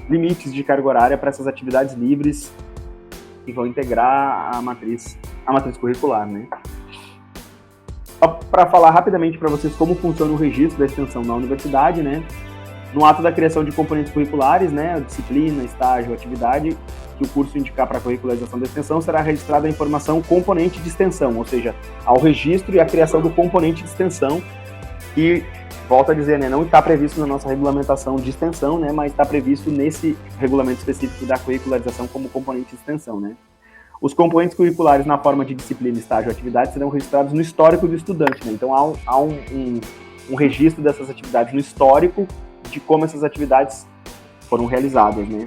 limites de carga horária para essas atividades livres que vão integrar a matriz curricular, né? Para falar rapidamente para vocês como funciona o registro da extensão na universidade, né? No ato da criação de componentes curriculares, né, disciplina, estágio, atividade, que o curso indicar para a curricularização da extensão, será registrada a informação componente de extensão, ou seja, ao registro e a criação do componente de extensão, que, volto a dizer, né, não está previsto na nossa regulamentação de extensão, né, mas está previsto nesse regulamento específico da curricularização como componente de extensão, né. Os componentes curriculares na forma de disciplina, estágio e atividade serão registrados no histórico do estudante, né. Então há um registro dessas atividades no histórico de como essas atividades foram realizadas, né.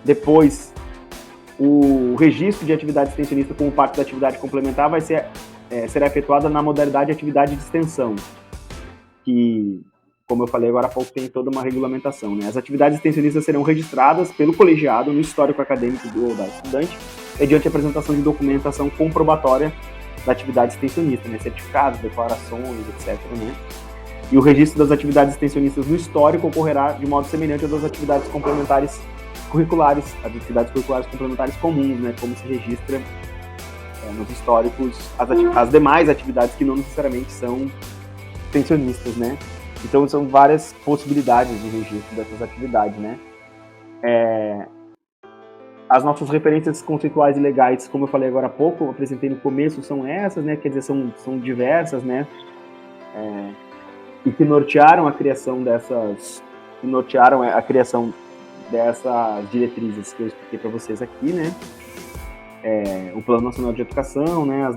Depois, o registro de atividade extensionista como parte da atividade complementar será efetuada na modalidade de atividade de extensão, que, como eu falei agora há pouco, tem toda uma regulamentação, né? As atividades extensionistas serão registradas pelo colegiado no histórico acadêmico da estudante, mediante a apresentação de documentação comprobatória da atividade extensionista, né? Certificados, declarações, etc., né? E o registro das atividades extensionistas no histórico ocorrerá de modo semelhante às das atividades complementares curriculares, as atividades curriculares complementares comuns, né? Como se registra nos históricos as demais atividades que não necessariamente são extensionistas, né? Então são várias possibilidades de registro dessas atividades, né? As nossas referências conceituais e legais, como eu falei agora há pouco, eu apresentei no começo, são essas, né? Quer dizer, são diversas, né? E que nortearam a criação dessas diretrizes que eu expliquei para vocês aqui, né? O Plano Nacional de Educação, né? As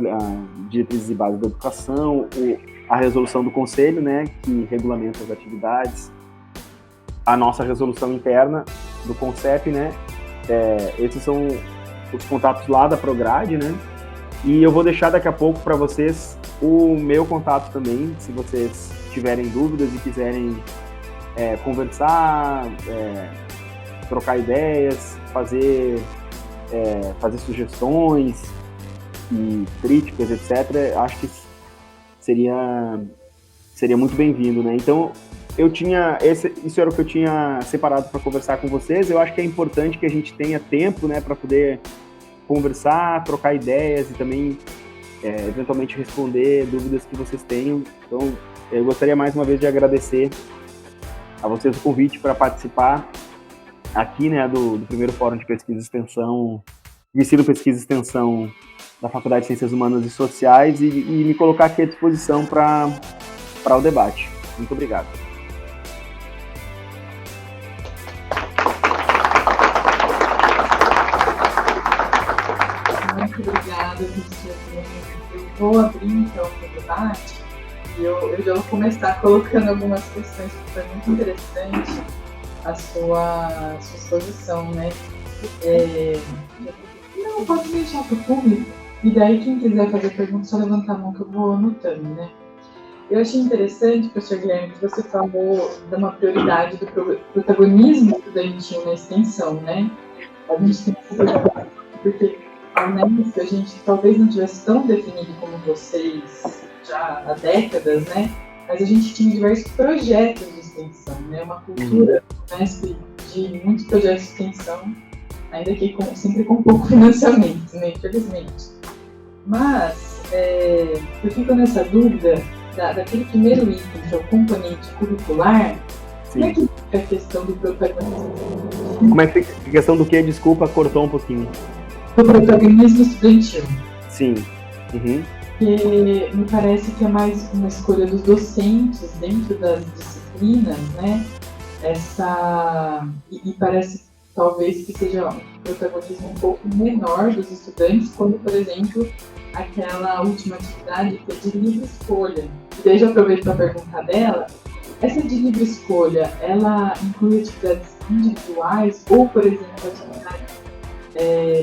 diretrizes e bases da educação, a resolução do Conselho, né? Que regulamenta as atividades, a nossa resolução interna do CONCEP, né? Esses são os contatos lá da Prograde, né? E eu vou deixar daqui a pouco para vocês o meu contato também, se vocês tiverem dúvidas e quiserem conversar, trocar ideias, fazer sugestões e críticas, etc. Acho que seria muito bem-vindo, né? Então, isso era o que eu tinha separado para conversar com vocês. Eu acho que é importante que a gente tenha tempo, né, para poder conversar, trocar ideias e também, eventualmente, responder dúvidas que vocês tenham. Então, eu gostaria mais uma vez de agradecer a vocês o convite para participar aqui, né, do primeiro Fórum de Pesquisa e Extensão, de Ensino, Pesquisa e Extensão da Faculdade de Ciências Humanas e Sociais e me colocar aqui à disposição para o debate. Muito obrigado. Muito obrigada, Cristiane. Eu vou abrir, então, o debate e eu já vou começar colocando algumas questões, que foi muito interessante a sua exposição, né? Não, pode deixar para o público, e daí quem quiser fazer pergunta, só levantar a mão que eu vou anotando, né? Eu achei interessante, professor Guilherme, que você falou de uma prioridade do protagonismo estudantil na extensão, né? A gente tem que porque a Unesp, a gente talvez não tivesse tão definido como vocês já há décadas, né? Mas a gente tinha diversos projetos de extensão, né? Uma cultura Unesp de muitos projetos de extensão, ainda que sempre com pouco financiamento, né? Infelizmente. Mas eu fico nessa dúvida daquele primeiro item, que é o componente curricular. Sim. Como é que fica a questão do protagonismo? Como é que fica a questão do quê? Desculpa, cortou um pouquinho. Do protagonismo estudantil. Sim. Uhum. Que me parece que é mais uma escolha dos docentes dentro das disciplinas, né? E parece talvez que seja um protagonismo um pouco menor dos estudantes, quando, por exemplo, aquela última atividade que é de livre escolha. E daí já aproveito para perguntar dela, essa de livre escolha, ela inclui atividades individuais ou, por exemplo, atividades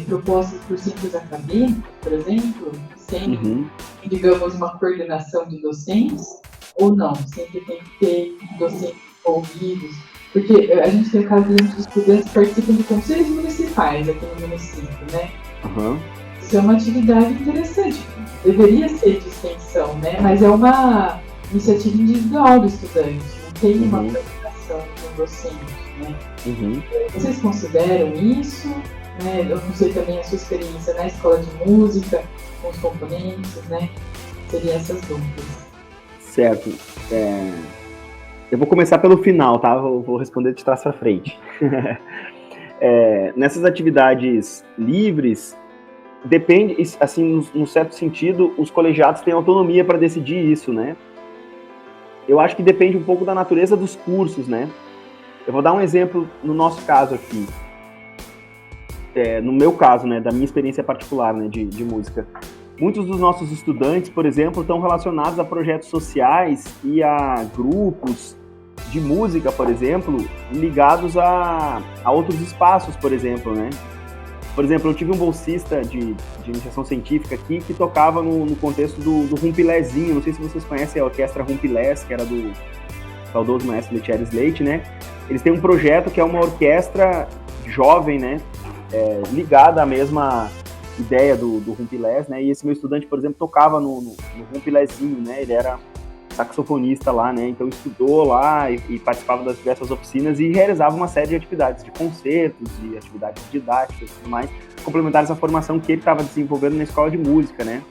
propostas por centros acadêmicos, por exemplo, sem, digamos, uma coordenação de docentes, ou não? Sempre tem que ter docentes envolvidos, porque a gente tem o caso de estudantes que participam de conselhos municipais aqui no município, né? Uhum. Isso é uma atividade interessante, deveria ser de extensão, né? Mas é uma iniciativa individual do estudante, não tem uma coordenação com o docente, né? Vocês consideram isso? Né? Eu não sei também a sua experiência na escola de música, com os componentes, né? Seriam essas dúvidas. Certo. Eu vou começar pelo final, tá? Vou responder de trás para frente. Nessas atividades livres, depende, assim, num certo sentido, os colegiados têm autonomia para decidir isso, né? Eu acho que depende um pouco da natureza dos cursos, né? Eu vou dar um exemplo no nosso caso aqui. No meu caso, né, da minha experiência particular, né, de música. Muitos dos nossos estudantes, por exemplo, estão relacionados a projetos sociais e a grupos de música, por exemplo, ligados a outros espaços, por exemplo, né? Por exemplo, eu tive um bolsista de iniciação científica aqui que tocava no contexto do Rumpilézinho. Não sei se vocês conhecem a orquestra Rumpilés, que era do saudoso maestro Letieres Leite, né? Eles têm um projeto que é uma orquestra jovem, né? Ligada à mesma ideia do Rumpilés, né? E esse meu estudante, por exemplo, tocava no Rumpilézinho, né? Ele era saxofonista lá, né? Então estudou lá e participava das diversas oficinas e realizava uma série de atividades, de concertos, de atividades didáticas e tudo mais, complementares à formação que ele estava desenvolvendo na escola de música, né?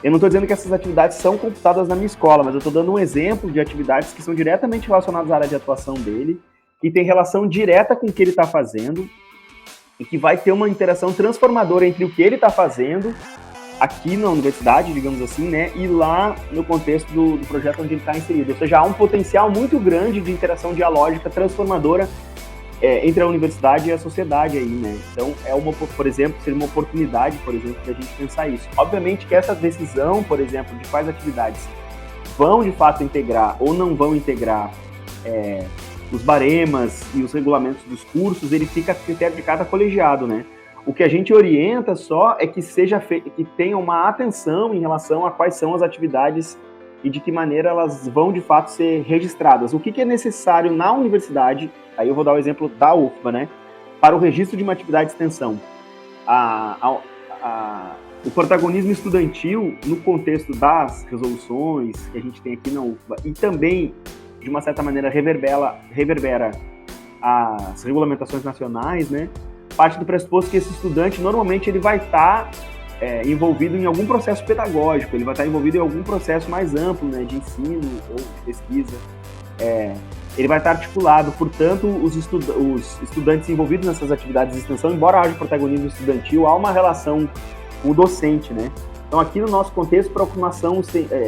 Eu não estou dizendo que essas atividades são computadas na minha escola, mas eu estou dando um exemplo de atividades que são diretamente relacionadas à área de atuação dele, que tem relação direta com o que ele está fazendo e que vai ter uma interação transformadora entre o que ele está fazendo aqui na universidade, digamos assim, né, e lá no contexto do projeto onde ele está inserido. Ou seja, há um potencial muito grande de interação dialógica transformadora entre a universidade e a sociedade aí, né? Então, por exemplo, seria uma oportunidade, por exemplo, de a gente pensar isso. Obviamente que essa decisão, por exemplo, de quais atividades vão de fato integrar ou não vão integrar os baremas e os regulamentos dos cursos, ele fica a critério de cada colegiado, né? O que a gente orienta só é que que tenha uma atenção em relação a quais são as atividades e de que maneira elas vão, de fato, ser registradas. O que é necessário na universidade, aí eu vou dar o exemplo da UFBA, né? Para o registro de uma atividade de extensão. O protagonismo estudantil, no contexto das resoluções que a gente tem aqui na UFBA, e também, de uma certa maneira, reverbera as regulamentações nacionais, né? Parte do pressuposto que esse estudante, normalmente, ele vai estar envolvido em algum processo pedagógico, ele vai estar envolvido em algum processo mais amplo, né, de ensino ou de pesquisa. Ele vai estar articulado, portanto, os estudantes envolvidos nessas atividades de extensão, embora haja protagonismo estudantil, há uma relação com o docente, né? Então, aqui no nosso contexto, para a formação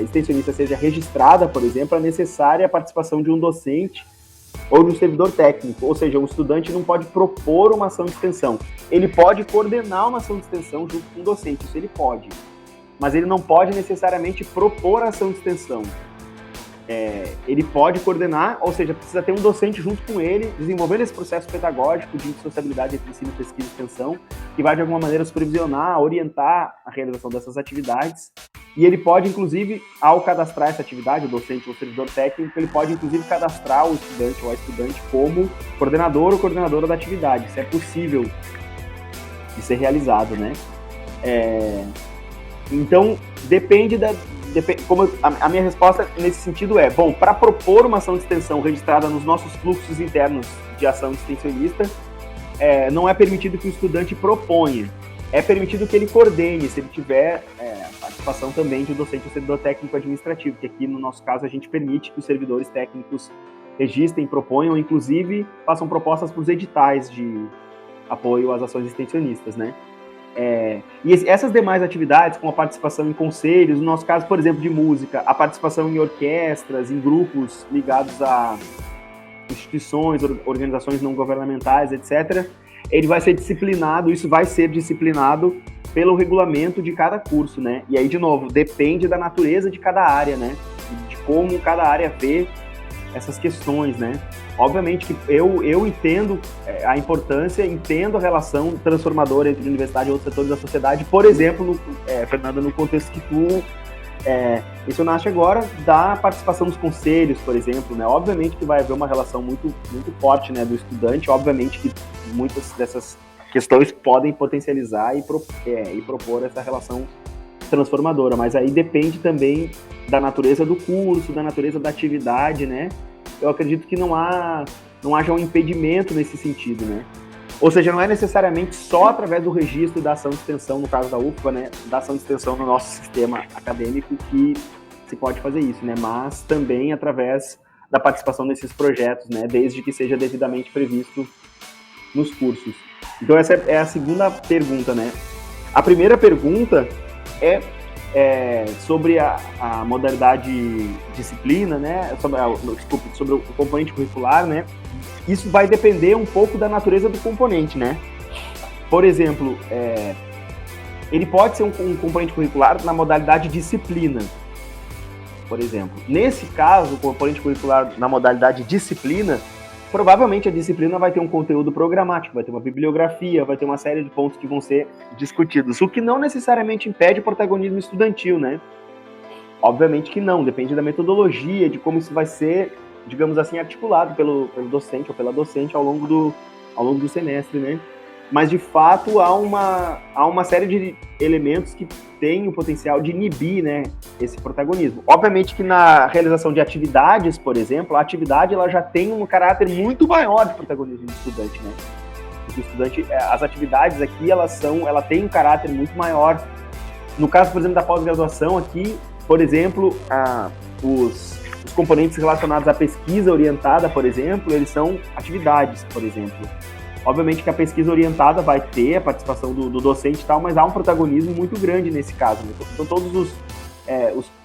extensionista seja registrada, por exemplo, é necessária a participação de um docente ou de um servidor técnico, ou seja, o estudante não pode propor uma ação de extensão. Ele pode coordenar uma ação de extensão junto com o docente, isso ele pode, mas ele não pode necessariamente propor a ação de extensão. Ele pode coordenar, ou seja, precisa ter um docente junto com ele, desenvolvendo esse processo pedagógico de sociabilidade entre ensino, pesquisa e extensão, que vai de alguma maneira supervisionar, orientar a realização dessas atividades. E ele pode, inclusive, ao cadastrar essa atividade, o docente ou o servidor técnico, ele pode, inclusive, cadastrar o estudante ou a estudante como coordenador ou coordenadora da atividade. Isso é possível de ser realizado, né? Então, como a minha resposta nesse sentido para propor uma ação de extensão registrada nos nossos fluxos internos de ação extensionista, não é permitido que o estudante proponha, é permitido que ele coordene, se ele tiver participação também de um docente ou servidor técnico administrativo, que aqui no nosso caso a gente permite que os servidores técnicos registrem, proponham, inclusive façam propostas para os editais de apoio às ações extensionistas, né? E essas demais atividades, como a participação em conselhos, no nosso caso, por exemplo, de música, a participação em orquestras, em grupos ligados a instituições, organizações não governamentais, etc., ele vai ser disciplinado, isso vai ser disciplinado pelo regulamento de cada curso, né? E aí, de novo, depende da natureza de cada área, né? De como cada área vê essas questões, né? Obviamente que eu entendo a importância, entendo a relação transformadora entre a universidade e outros setores da sociedade, por exemplo, Fernanda, no contexto que tu mencionaste agora, da participação dos conselhos, por exemplo, né? Obviamente que vai haver uma relação muito, muito forte, né, do estudante, obviamente que muitas dessas questões podem potencializar e propor essa relação transformadora, mas aí depende também da natureza do curso, da natureza da atividade, né? Eu acredito que não haja um impedimento nesse sentido, né? Ou seja, não é necessariamente só através do registro da ação de extensão, no caso da UFBA, né, da ação de extensão no nosso sistema acadêmico que se pode fazer isso, né? Mas também através da participação nesses projetos, né? Desde que seja devidamente previsto nos cursos. Então essa é a segunda pergunta, né? A primeira pergunta é sobre a modalidade disciplina, né? Sobre o componente curricular, né? Isso vai depender um pouco da natureza do componente, né? Por exemplo, ele pode ser um componente curricular na modalidade disciplina, por exemplo. Nesse caso, o componente curricular na modalidade disciplina, provavelmente a disciplina vai ter um conteúdo programático, vai ter uma bibliografia, vai ter uma série de pontos que vão ser discutidos, o que não necessariamente impede o protagonismo estudantil, né? Obviamente que não, depende da metodologia, de como isso vai ser, digamos assim, articulado pelo docente ou pela docente ao longo do semestre, né? Mas, de fato, há uma série de elementos que têm o potencial de inibir, né, esse protagonismo. Obviamente que na realização de atividades, por exemplo, a atividade ela já tem um caráter muito maior de protagonismo do estudante, né? O estudante, as atividades aqui, ela têm um caráter muito maior. No caso, por exemplo, da pós-graduação aqui, por exemplo, os componentes relacionados à pesquisa orientada, por exemplo, eles são atividades, por exemplo. Obviamente que a pesquisa orientada vai ter a participação do docente e tal, mas há um protagonismo muito grande nesse caso. Então, todos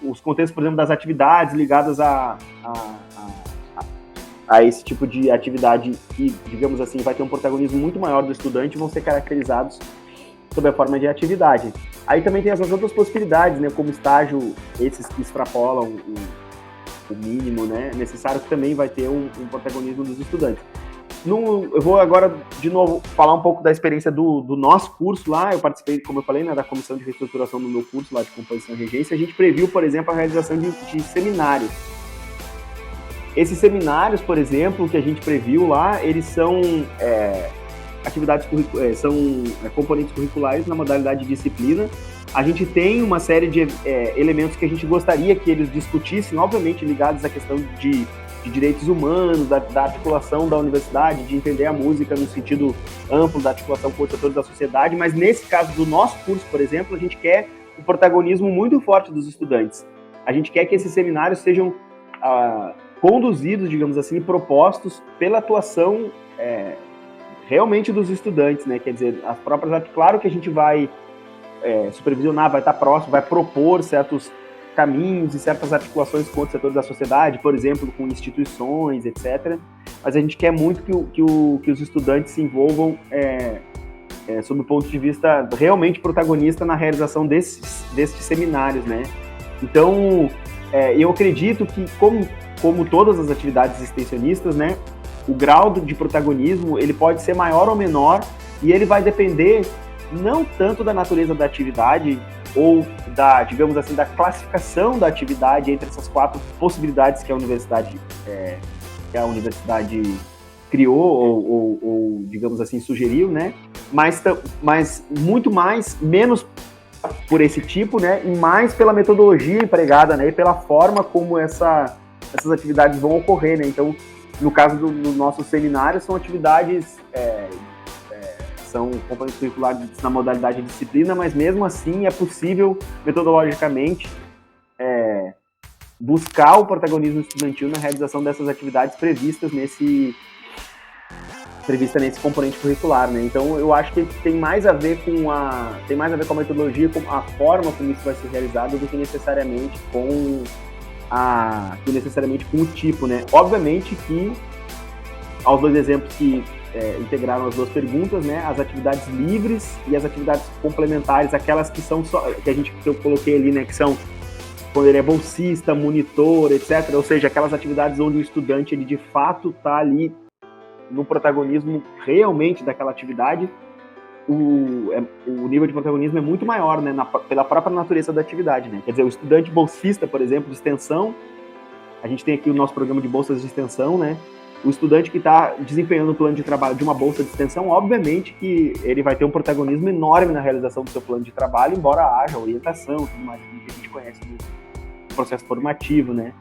os contextos, por exemplo, das atividades ligadas a esse tipo de atividade que, digamos assim, vai ter um protagonismo muito maior do estudante, vão ser caracterizados sob a forma de atividade. Aí também tem essas outras possibilidades, né, como estágio, esses que extrapolam mínimo, né, necessário, que também vai ter um protagonismo dos estudantes. Eu vou agora, de novo, falar um pouco da experiência do nosso curso lá. Eu participei, como eu falei, né, da comissão de reestruturação do meu curso lá de composição e regência. A gente previu, por exemplo, a realização de seminários. Esses seminários, por exemplo, que a gente previu lá, eles são componentes curriculares na modalidade de disciplina. A gente tem uma série de elementos que a gente gostaria que eles discutissem, obviamente ligados à questão de direitos humanos, da articulação da universidade, de entender a música no sentido amplo, da articulação com os setores da sociedade, mas nesse caso do nosso curso, por exemplo, a gente quer um protagonismo muito forte dos estudantes. A gente quer que esses seminários sejam conduzidos, digamos assim, propostos pela atuação realmente dos estudantes, né? Quer dizer, as próprias... Claro que a gente vai supervisionar, vai estar próximo, vai propor certos caminhos e certas articulações com outros setores da sociedade, por exemplo, com instituições, etc. Mas a gente quer muito que os estudantes se envolvam sob o ponto de vista realmente protagonista na realização desses seminários, né? Então, eu acredito que, como todas as atividades extensionistas, né, o grau de protagonismo ele pode ser maior ou menor e ele vai depender não tanto da natureza da atividade ou digamos assim, da classificação da atividade entre essas 4 possibilidades que a universidade criou ou digamos assim, sugeriu, né? Mas muito menos por esse tipo, né? E mais pela metodologia empregada, né? E pela forma como essas atividades vão ocorrer, né? Então, no caso do nosso seminário, são atividades... são componentes curriculares na modalidade de disciplina, mas mesmo assim é possível, metodologicamente, buscar o protagonismo estudantil na realização dessas atividades previstas nesse componente curricular, né? Então, eu acho que tem mais a ver com a metodologia, com a forma como isso vai ser realizado, do que necessariamente com o tipo, né? Obviamente que, aos 2 exemplos que integraram as 2 perguntas, né? As atividades livres e as atividades complementares, aquelas que são que eu coloquei ali, né? Que são quando ele é bolsista, monitor, etc. Ou seja, aquelas atividades onde o estudante ele de fato está ali no protagonismo realmente daquela atividade. O nível de protagonismo é muito maior, né? Pela própria natureza da atividade, né? Quer dizer, o estudante bolsista, por exemplo, de extensão, a gente tem aqui o nosso programa de bolsas de extensão, né? O estudante que está desempenhando o plano de trabalho de uma bolsa de extensão, obviamente que ele vai ter um protagonismo enorme na realização do seu plano de trabalho, embora haja orientação, tudo mais que a gente conhece do processo formativo, né?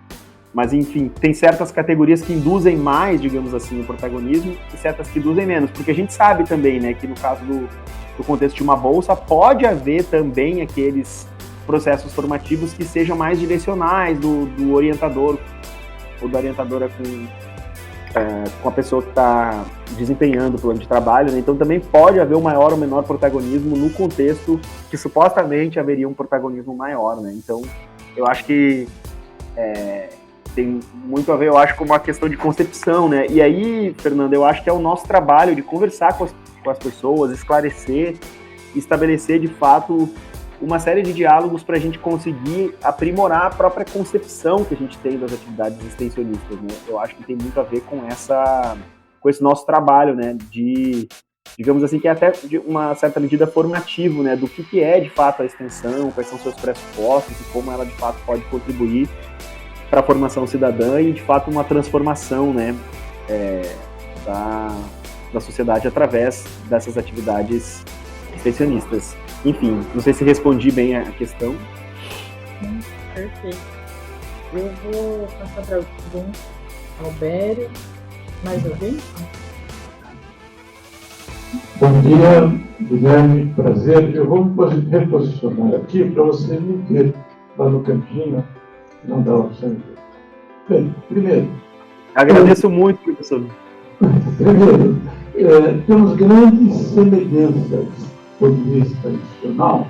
Mas, enfim, tem certas categorias que induzem mais, digamos assim, o protagonismo e certas que induzem menos, porque a gente sabe também, né, que no caso do contexto de uma bolsa, pode haver também aqueles processos formativos que sejam mais direcionais do orientador ou da orientadora com a pessoa que está desempenhando o plano de trabalho, né? Então também pode haver um maior ou menor protagonismo no contexto que supostamente haveria um protagonismo maior, né? Então eu acho que tem muito a ver, eu acho, com uma questão de concepção, né? E aí, Fernando, eu acho que é o nosso trabalho de conversar com as pessoas, esclarecer, estabelecer de fato uma série de diálogos para a gente conseguir aprimorar a própria concepção que a gente tem das atividades extensionistas, né? Eu acho que tem muito a ver com esse nosso trabalho, né? Digamos assim, que é até de uma certa medida formativo, né? Do que é de fato a extensão, quais são seus pressupostos e como ela de fato pode contribuir para a formação cidadã e de fato uma transformação, né? Da sociedade através dessas atividades extensionistas. Enfim, não sei se respondi bem a questão. Perfeito. Eu vou passar para o segundo, Albério. Mais alguém? Bom dia, Guilherme, prazer. Eu vou me reposicionar aqui para você me ver lá no cantinho. Não dá opção de ver. Bem, primeiro... Agradeço muito, professor. Primeiro, temos grandes semelhanças do ponto de vista institucional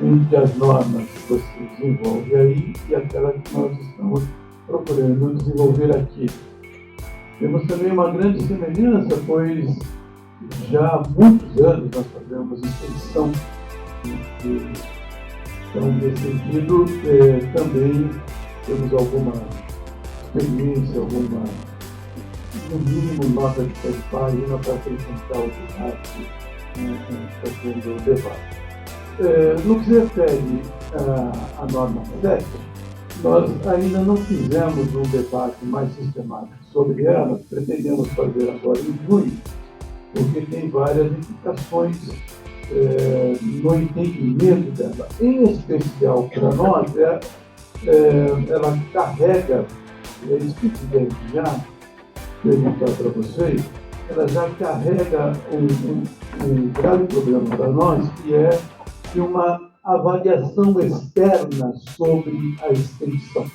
entre as normas que você desenvolve aí e aquelas que nós estamos procurando desenvolver aqui. Temos também uma grande semelhança, pois já há muitos anos nós fazemos extensão. Então, nesse sentido, também temos alguma experiência, alguma, no mínimo, nota de página para acrescentar o debate que está sendo debate. No que se refere à norma 7, nós ainda não fizemos um debate mais sistemático sobre ela, pretendemos fazer agora em junho, porque tem várias implicações no entendimento dela. Em especial para nós, ela carrega, isso que quiser já perguntar para vocês, ela já carrega um grave problema para nós, que é de uma avaliação externa sobre a extensão.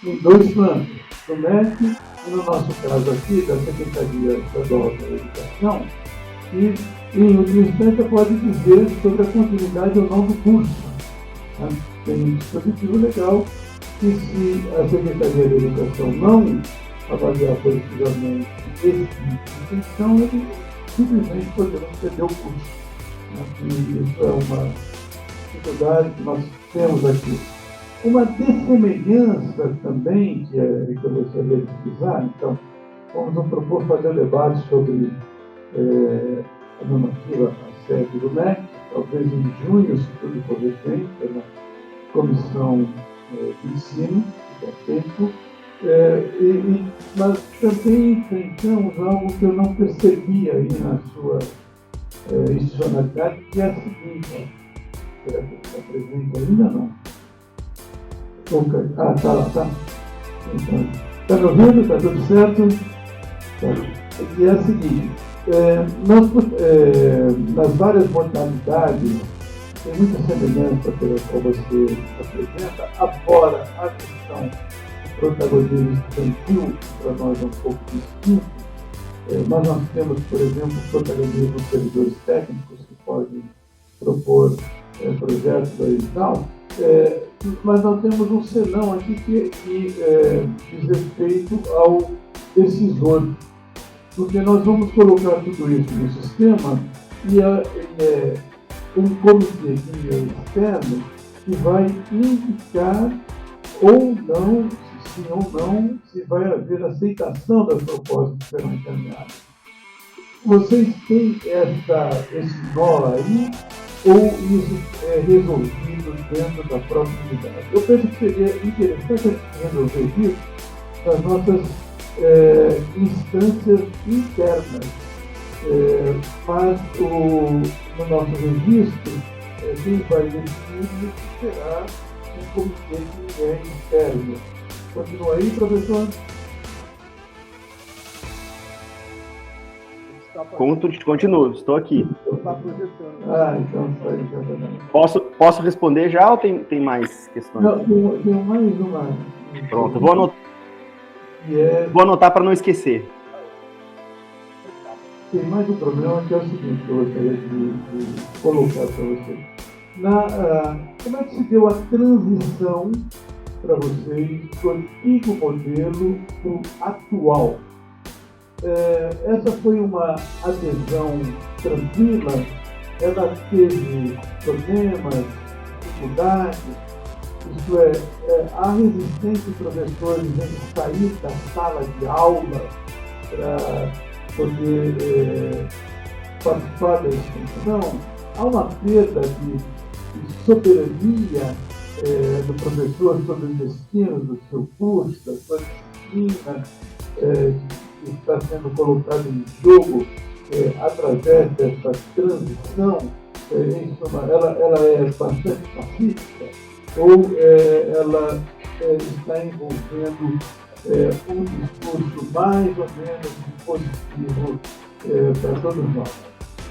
Em dois planos, no MEC e no nosso caso aqui, da Secretaria Estadual da Educação, e em última instância pode dizer sobre a continuidade ou não do curso. Né? Tem um dispositivo legal que, se a Secretaria da Educação não avaliar positivamente esse tipo de extensão, ele simplesmente poderão perder o curso. E isso é uma dificuldade que nós temos aqui. Uma dessemelhança também, que eu gostaria de utilizar, então, vamos propor fazer um debate sobre a normativa, a sede do MEC, talvez em junho, se tudo correr bem, pela comissão de ensino, que dá tempo, mas também enfrentamos algo que eu não percebi aí na sua institucionalidade, que é a seguinte. Será que está presente ainda? Não. Está lá, está. Está me ouvindo? Está tudo certo? Tá. E é a seguinte, nas várias modalidades, tem muita semelhança pela qual você apresenta, afora a questão do protagonismo estudantil, que para nós é um pouco distinto, mas nós temos, por exemplo, o protagonismo dos servidores técnicos que podem propor projetos aí e tal, mas nós temos um senão aqui que diz respeito ao decisor, porque nós vamos colocar tudo isso no sistema e um comitê externo que vai indicar ou não, se sim ou não, se vai haver aceitação das propostas que serão encaminhadas. Vocês têm esse nó aí, ou isso é resolvido dentro da própria unidade? Eu penso que seria interessante resolver isso nas nossas instâncias internas, mas no nosso registro, quem vai decidir será um comitê que é interno. Continua aí, professor? Continuo, estou aqui. Então Posso responder já ou tem mais questões? Não, tem mais uma. Pronto, vou anotar para não esquecer. Tem mais um problema, que é o seguinte, que eu gostaria de colocar para vocês. Como é que se deu a transição para vocês do antigo modelo para o atual? Essa foi uma adesão tranquila? Ela teve problemas, dificuldades? Isto há resistência de professores em sair da sala de aula para poder participar da extensão? Há uma perda de soberania do professor sobre o destino do seu curso, da sua disciplina, que está sendo colocado em jogo através dessa transição? Em suma, ela é bastante pacífica ou ela está envolvendo um discurso mais ou menos positivo para todos nós?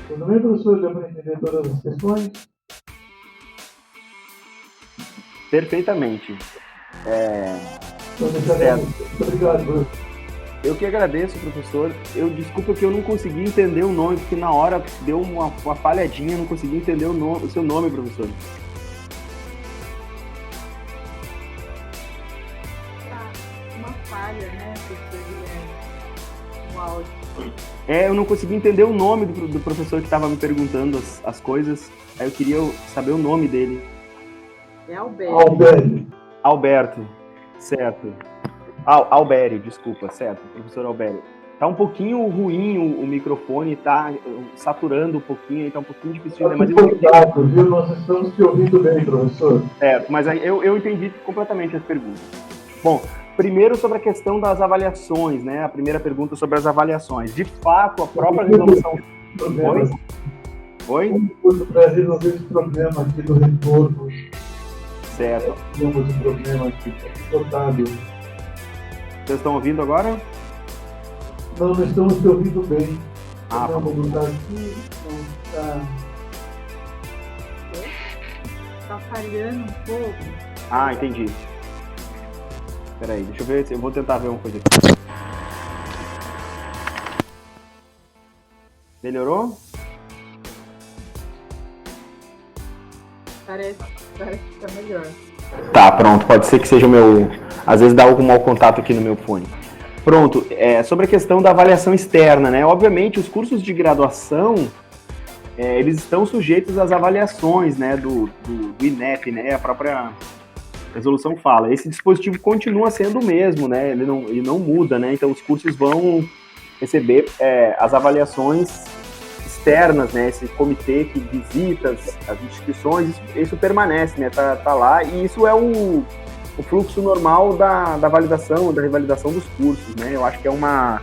Tudo bem, professor? Deu para entender todas as questões? Perfeitamente. Muito obrigado, professor. Eu que agradeço, professor. Desculpa que eu não consegui entender o nome, porque na hora deu uma falhadinha, eu não consegui entender o seu nome, professor. Uma falha, né, professor Guilherme? No áudio. Eu não consegui entender o nome do professor que estava me perguntando as coisas. Aí eu queria saber o nome dele. É Alberto. Alberto, certo. Albério, desculpa, certo, professor Albério. Tá um pouquinho ruim o microfone, tá saturando um pouquinho, tá um pouquinho difícil de entender, mas eu entendi. Viu? Nós estamos te ouvindo bem, professor. Mas eu entendi completamente as perguntas. Bom, primeiro sobre a questão das avaliações, né? A primeira pergunta sobre as avaliações. De fato, a própria resolução... Oi? Para resolver esse problema aqui do retorno. Certo. Temos um problema aqui, cortado. Vocês estão ouvindo agora? Não estamos te ouvindo bem. Vamos botar aqui, tá falhando um pouco. Entendi. Peraí, deixa eu ver, eu vou tentar ver uma coisa aqui. Melhorou? Parece que tá melhor. Tá, pronto, pode ser que seja o meu... Às vezes dá algum mau contato aqui no meu fone. Pronto, sobre a questão da avaliação externa, né? Obviamente, os cursos de graduação, eles estão sujeitos às avaliações, né, do INEP, né? A própria resolução fala. Esse dispositivo continua sendo o mesmo, né? Ele não muda, né? Então, os cursos vão receber as avaliações externas, né? Esse comitê que visita as instituições, isso permanece, né? Tá lá, e isso é o fluxo normal da validação, da revalidação dos cursos, né? Eu acho que é uma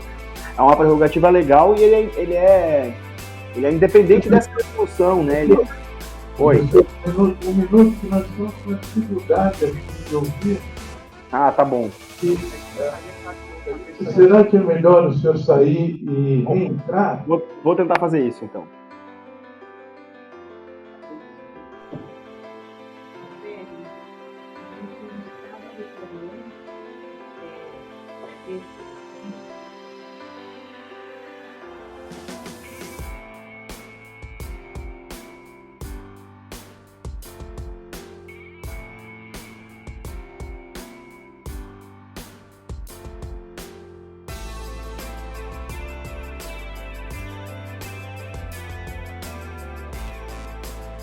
prerrogativa legal e ele é independente dessa resolução, né? Oi. Um minuto que nós estamos com dificuldade aqui de ouvir. Tá bom. Será que é melhor o senhor sair e reentrar? Vou tentar fazer isso, então.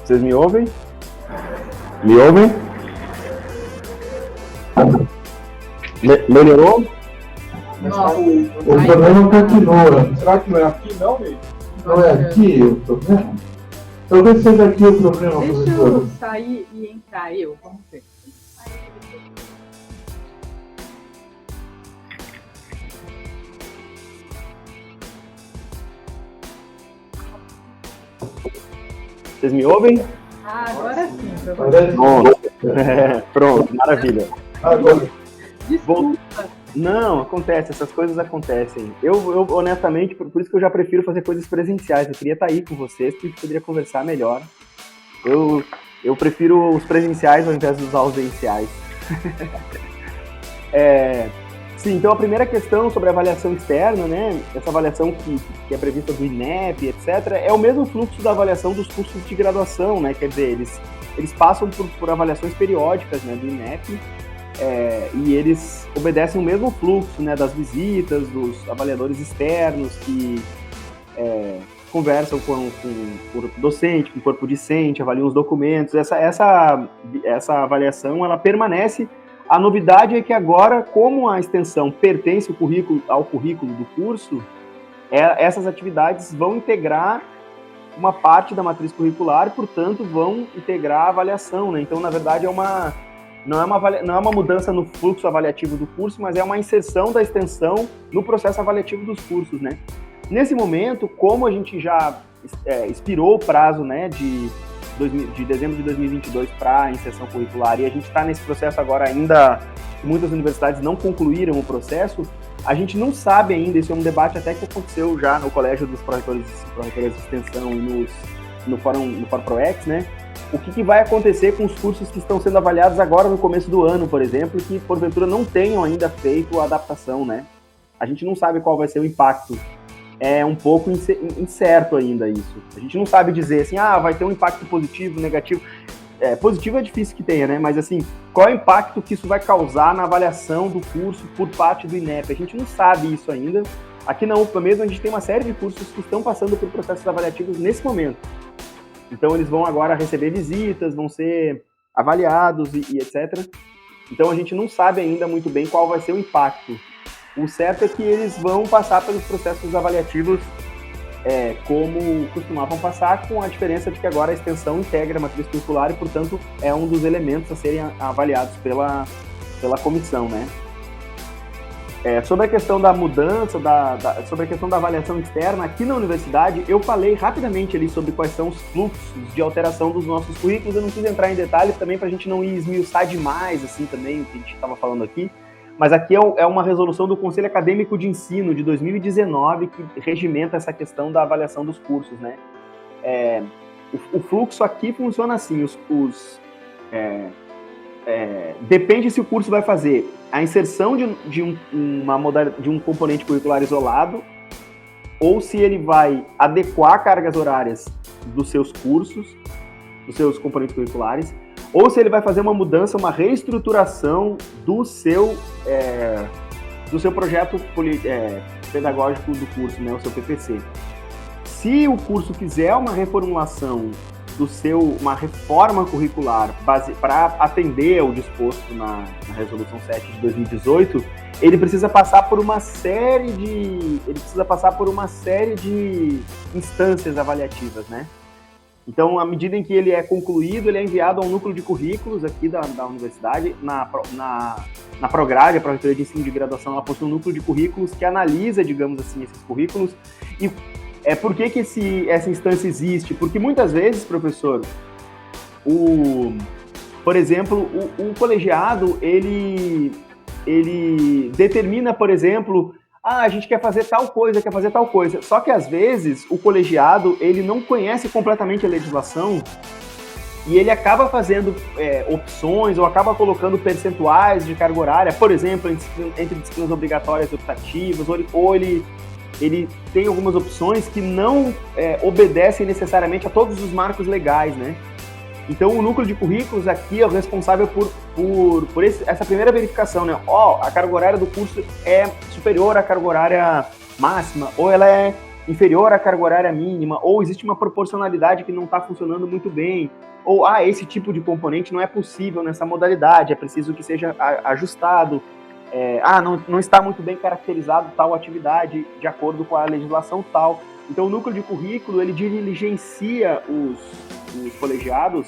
Vocês me ouvem? Me ouvem? Melhorou? O problema continua. Será que não é aqui, não, Ney? Não é aqui o problema? Talvez seja aqui o problema, Deixa professor. eu sair e entrar, vamos ver. Vocês me ouvem? Agora sim, professor. Pronto, maravilha. Agora. Desculpa. Não, acontece, essas coisas acontecem. Eu honestamente, por isso que eu já prefiro fazer coisas presenciais. Eu queria estar aí com vocês, porque a gente poderia conversar melhor. Eu prefiro os presenciais ao invés dos ausenciais. Sim, então a primeira questão sobre a avaliação externa, né? Essa avaliação que é prevista do INEP, etc., é o mesmo fluxo da avaliação dos cursos de graduação, né? Quer dizer, eles passam por avaliações periódicas, né, do INEP, e eles obedecem o mesmo fluxo, né, das visitas, dos avaliadores externos que conversam com o corpo docente, com o corpo discente, avaliam os documentos. Essa avaliação, ela permanece. A novidade é que agora, como a extensão pertence ao currículo do curso, essas atividades vão integrar uma parte da matriz curricular e, portanto, vão integrar a avaliação, né? Então, na verdade, não é uma mudança no fluxo avaliativo do curso, mas é uma inserção da extensão no processo avaliativo dos cursos, né? Nesse momento, como a gente já expirou o prazo, né, de dezembro de 2022 para a inserção curricular, e a gente está nesse processo agora ainda, muitas universidades não concluíram o processo, a gente não sabe ainda, isso é um debate até que aconteceu já no colégio dos pró-reitores de extensão e no Fórum ProEx, né? O que vai acontecer com os cursos que estão sendo avaliados agora no começo do ano, por exemplo, que porventura não tenham ainda feito a adaptação, né? A gente não sabe qual vai ser o impacto. É um pouco incerto ainda isso. A gente não sabe dizer assim, vai ter um impacto positivo, negativo. Positivo é difícil que tenha, né? Mas assim, qual é o impacto que isso vai causar na avaliação do curso por parte do INEP? A gente não sabe isso ainda. Aqui na UFBA mesmo, a gente tem uma série de cursos que estão passando por processos avaliativos nesse momento. Então, eles vão agora receber visitas, vão ser avaliados e etc. Então a gente não sabe ainda muito bem qual vai ser o impacto. O certo é que eles vão passar pelos processos avaliativos como costumavam passar, com a diferença de que agora a extensão integra a matriz curricular e, portanto, é um dos elementos a serem avaliados pela comissão, né? Sobre a questão da mudança, sobre a questão da avaliação externa, aqui na universidade, eu falei rapidamente ali sobre quais são os fluxos de alteração dos nossos currículos. Eu não quis entrar em detalhes também para a gente não esmiuçar demais, assim, também, o que a gente estava falando aqui. Mas aqui é uma resolução do Conselho Acadêmico de Ensino de 2019 que regimenta essa questão da avaliação dos cursos, né? O fluxo aqui funciona assim, depende se o curso vai fazer a inserção de um componente curricular isolado ou se ele vai adequar cargas horárias dos seus cursos, dos seus componentes curriculares, ou se ele vai fazer uma mudança, uma reestruturação do seu projeto pedagógico do curso, né, o seu PPC. Se o curso fizer uma reformulação uma reforma curricular para atender ao disposto na Resolução 7 de 2018, ele precisa passar por uma série de instâncias avaliativas, né? Então, à medida em que ele é concluído, ele é enviado ao núcleo de currículos aqui da universidade, na Prograde, a Pró-Reitoria de Ensino de Graduação, ela possui um núcleo de currículos que analisa, digamos assim, esses currículos. E por que essa instância existe? Porque muitas vezes, professor, por exemplo, o colegiado, ele determina, por exemplo, a gente quer fazer tal coisa. Só que, às vezes, o colegiado, ele não conhece completamente a legislação e ele acaba fazendo opções ou acaba colocando percentuais de carga horária, por exemplo, entre disciplinas obrigatórias e optativas, ou ele tem algumas opções que não obedecem necessariamente a todos os marcos legais, né? Então, o núcleo de currículos aqui é o responsável por essa primeira verificação, né? A carga horária do curso é superior à carga horária máxima, ou ela é inferior à carga horária mínima, ou existe uma proporcionalidade que não está funcionando muito bem, ou esse tipo de componente não é possível nessa modalidade, é preciso que seja ajustado. Não está muito bem caracterizado tal atividade de acordo com a legislação tal. Então, o núcleo de currículo, ele diligencia os colegiados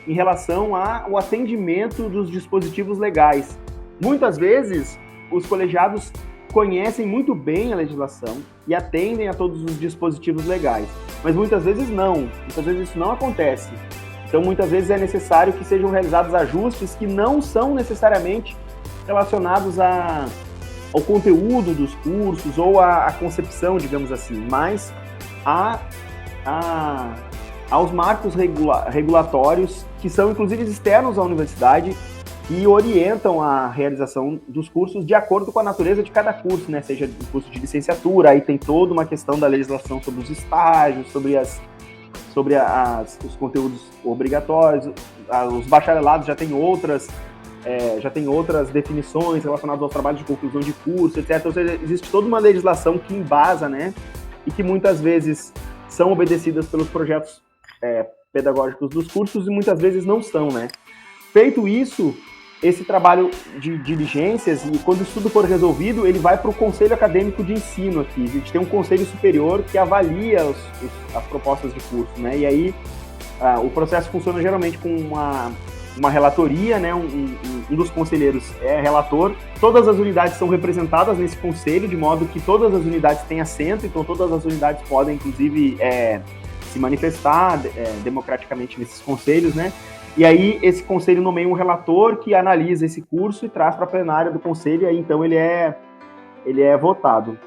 em relação ao atendimento dos dispositivos legais. Muitas vezes, os colegiados conhecem muito bem a legislação e atendem a todos os dispositivos legais, mas muitas vezes não. Muitas vezes isso não acontece. Então, muitas vezes é necessário que sejam realizados ajustes que não são necessariamente relacionados ao conteúdo dos cursos ou à concepção, digamos assim, mas aos marcos regulatórios que são, inclusive, externos à universidade e orientam a realização dos cursos de acordo com a natureza de cada curso, né? Seja o curso de licenciatura, aí tem toda uma questão da legislação sobre os estágios, sobre os conteúdos obrigatórios, os bacharelados já tem outras definições relacionadas aos trabalhos de conclusão de curso, etc. Ou seja, existe toda uma legislação que embasa, né? E que muitas vezes são obedecidas pelos projetos pedagógicos dos cursos e muitas vezes não são, né? Feito isso, esse trabalho de diligências, e quando isso tudo for resolvido, ele vai para o Conselho Acadêmico de Ensino aqui. A gente tem um conselho superior que avalia as propostas de curso, né? E aí o processo funciona geralmente com uma relatoria, né? Um dos conselheiros é relator. Todas as unidades são representadas nesse conselho, de modo que todas as unidades têm assento, então todas as unidades podem, inclusive, se manifestar democraticamente nesses conselhos, né? E aí esse conselho nomeia um relator que analisa esse curso e traz para a plenária do conselho, e aí então ele é votado.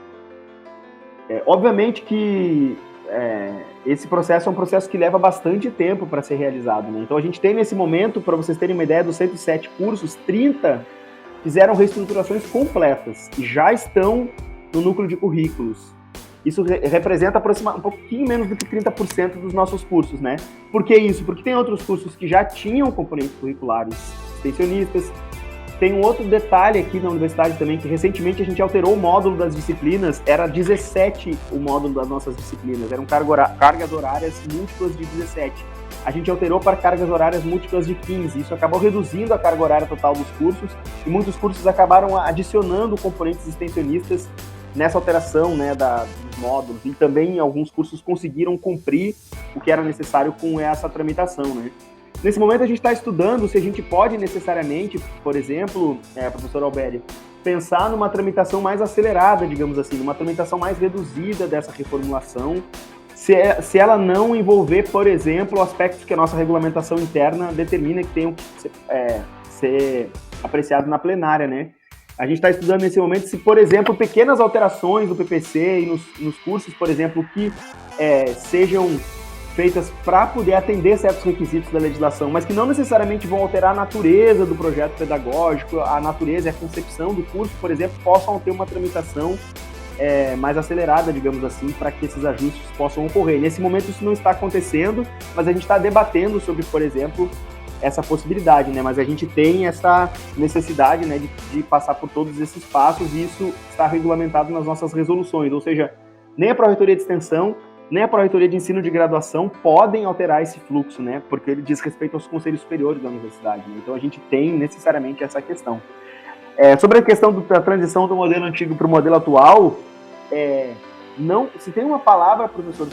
Obviamente que esse processo é um processo que leva bastante tempo para ser realizado, né? Então a gente tem nesse momento, para vocês terem uma ideia, dos 107 cursos, 30 fizeram reestruturações completas e já estão no núcleo de currículos. Isso representa aproximadamente um pouquinho menos do que 30% dos nossos cursos, né? Por que isso? Porque tem outros cursos que já tinham componentes curriculares extensionistas. Tem um outro detalhe aqui na universidade também, que recentemente a gente alterou o módulo das disciplinas, era 17 o módulo das nossas disciplinas, eram cargas horárias múltiplas de 17. a gente alterou para cargas horárias múltiplas de 15. Isso acabou reduzindo a carga horária total dos cursos, e muitos cursos acabaram adicionando componentes extensionistas nessa alteração, né, dos módulos, e também alguns cursos conseguiram cumprir o que era necessário com essa tramitação, né. Nesse momento a gente está estudando se a gente pode necessariamente, por exemplo, professor Albério, pensar numa tramitação mais acelerada, digamos assim, numa tramitação mais reduzida dessa reformulação, se ela não envolver, por exemplo, aspectos que a nossa regulamentação interna determina que tenham que ser apreciados na plenária, né? A gente está estudando nesse momento se, por exemplo, pequenas alterações do PPC e nos cursos, por exemplo, que sejam feitas para poder atender certos requisitos da legislação, mas que não necessariamente vão alterar a natureza do projeto pedagógico, a natureza e a concepção do curso, por exemplo, possam ter uma tramitação mais acelerada, digamos assim, para que esses ajustes possam ocorrer. Nesse momento isso não está acontecendo, mas a gente está debatendo sobre, por exemplo, essa possibilidade, né? Mas a gente tem essa necessidade, né, de passar por todos esses passos, e isso está regulamentado nas nossas resoluções, ou seja, nem a Pró-Reitoria de Extensão, nem a Pró-Reitoria de Ensino de Graduação podem alterar esse fluxo, né? Porque ele diz respeito aos conselhos superiores da universidade, né? Então a gente tem necessariamente essa questão. Sobre a questão da transição do modelo antigo para o modelo atual, se tem uma palavra, professor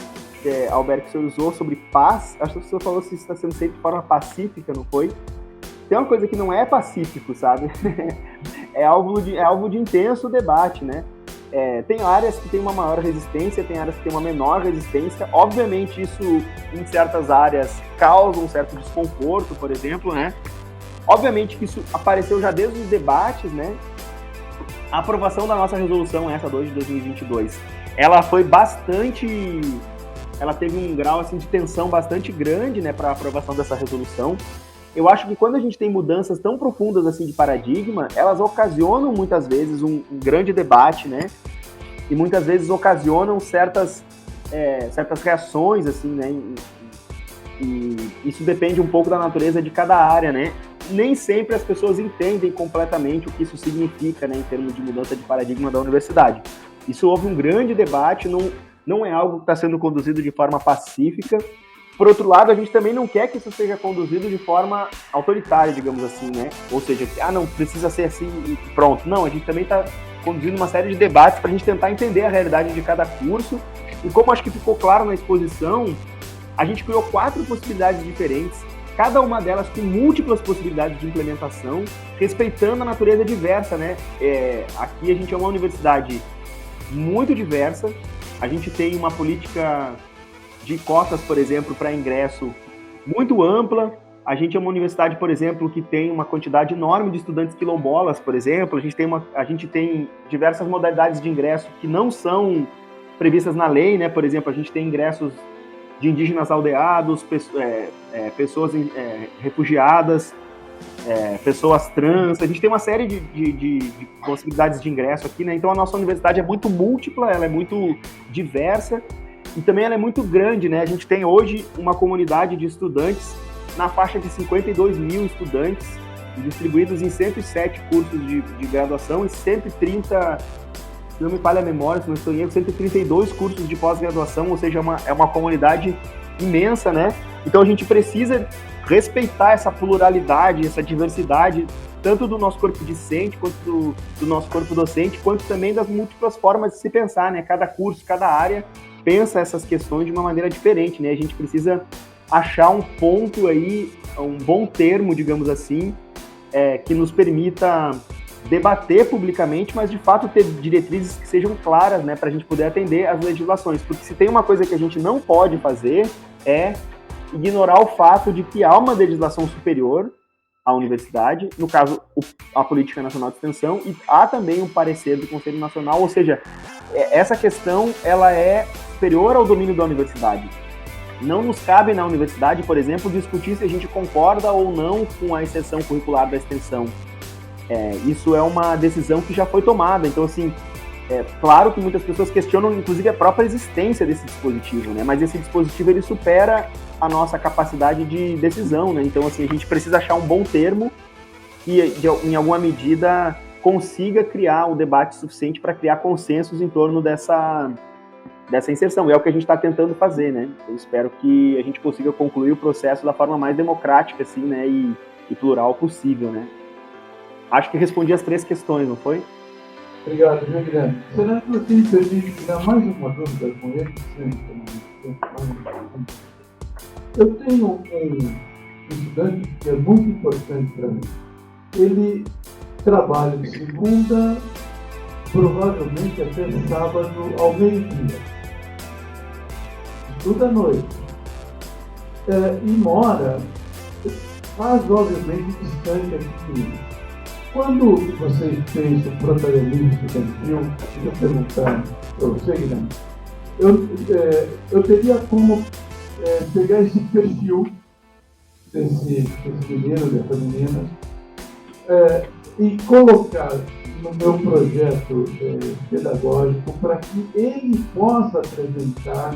Alberto, que o senhor usou sobre paz, acho que o senhor falou se está sendo feito de forma pacífica, não foi? Tem uma coisa que não é pacífico, sabe? é alvo de intenso debate, né? Tem áreas que têm uma maior resistência, tem áreas que têm uma menor resistência. Obviamente, isso, em certas áreas, causa um certo desconforto, por exemplo, né? Obviamente que isso apareceu já desde os debates, né? A aprovação da nossa resolução, essa 2 de 2022, ela foi bastante... Ela teve um grau assim, de tensão bastante grande, né, para a aprovação dessa resolução. Eu acho que quando a gente tem mudanças tão profundas assim de paradigma, elas ocasionam muitas vezes um grande debate, né? E muitas vezes ocasionam certas reações, assim, né? E isso depende um pouco da natureza de cada área, né? Nem sempre as pessoas entendem completamente o que isso significa, né, em termos de mudança de paradigma da universidade. Isso houve um grande debate, não é algo que está sendo conduzido de forma pacífica. Por outro lado, a gente também não quer que isso seja conduzido de forma autoritária, digamos assim, né? Ou seja, não, precisa ser assim e pronto. Não, a gente também está conduzindo uma série de debates para a gente tentar entender a realidade de cada curso. E como acho que ficou claro na exposição, a gente criou 4 possibilidades diferentes, cada uma delas com múltiplas possibilidades de implementação, respeitando a natureza diversa, né? Aqui a gente é uma universidade muito diversa, a gente tem uma política de cotas, por exemplo, para ingresso muito ampla. A gente é uma universidade, por exemplo, que tem uma quantidade enorme de estudantes quilombolas, por exemplo. A gente tem diversas modalidades de ingresso que não são previstas na lei, né? Por exemplo, a gente tem ingressos de indígenas aldeados, pessoas refugiadas, pessoas trans. A gente tem uma série de possibilidades de ingresso aqui, né? Então a nossa universidade é muito múltipla, ela é muito diversa. E também ela é muito grande, né? A gente tem hoje uma comunidade de estudantes na faixa de 52 mil estudantes, distribuídos em 107 cursos de graduação e 130, se não me falha a memória, se não estou em erro, 132 cursos de pós-graduação, ou seja, é uma comunidade imensa, né? Então a gente precisa respeitar essa pluralidade, essa diversidade, tanto do nosso corpo discente, quanto do nosso corpo docente, quanto também das múltiplas formas de se pensar, né? Cada curso, cada área pensa essas questões de uma maneira diferente, né? A gente precisa achar um ponto aí, um bom termo, digamos assim, que nos permita debater publicamente, mas de fato ter diretrizes que sejam claras, né, para a gente poder atender às legislações. Porque se tem uma coisa que a gente não pode fazer é ignorar o fato de que há uma legislação superior à universidade, no caso, a Política Nacional de Extensão, e há também um parecer do Conselho Nacional, ou seja, essa questão ela é superior ao domínio da universidade. Não nos cabe na universidade, por exemplo, discutir se a gente concorda ou não com a extensão curricular da extensão. Isso é uma decisão que já foi tomada. Então, assim, claro que muitas pessoas questionam, inclusive, a própria existência desse dispositivo, né? Mas esse dispositivo, ele supera a nossa capacidade de decisão, né? Então, assim, a gente precisa achar um bom termo que, em alguma medida, consiga criar um debate suficiente para criar consensos em torno dessa inserção. E é o que a gente está tentando fazer, né? Eu espero que a gente consiga concluir o processo da forma mais democrática, assim, né? E plural possível, né? Acho que respondi as 3 questões, não foi? Obrigado, Guilherme. Será que você me permite tirar mais uma dúvida com ele? Eu tenho um estudante que é muito importante para mim. Ele trabalha de segunda, provavelmente até sábado ao meio-dia. Estuda à noite. E mora razoavelmente distante aqui de mim. Quando você fez o protagonismo estudantil, deixa eu perguntar para você, Guilherme, eu teria como pegar esse perfil desse menino, dessa menina, e colocar no meu projeto pedagógico para que ele possa apresentar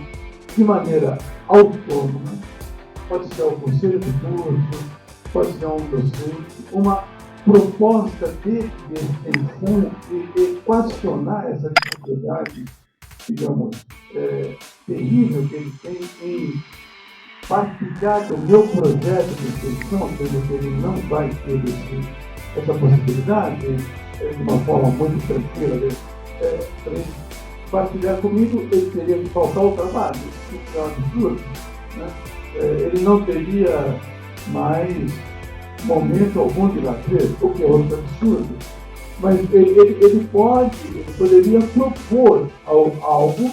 de maneira autônoma, pode ser um conselho de curso, pode ser um docente, uma proposta de extensão e questionar essa dificuldade, digamos, terrível que ele tem em participar do meu projeto de extensão, sendo que ele não vai ter essa possibilidade de uma forma muito tranquila. Para ele partilhar comigo, ele teria que faltar ao trabalho, isso é um absurdo, né? Ele não teria mais momento algum de lazer, o que é outro absurdo, mas ele poderia propor algo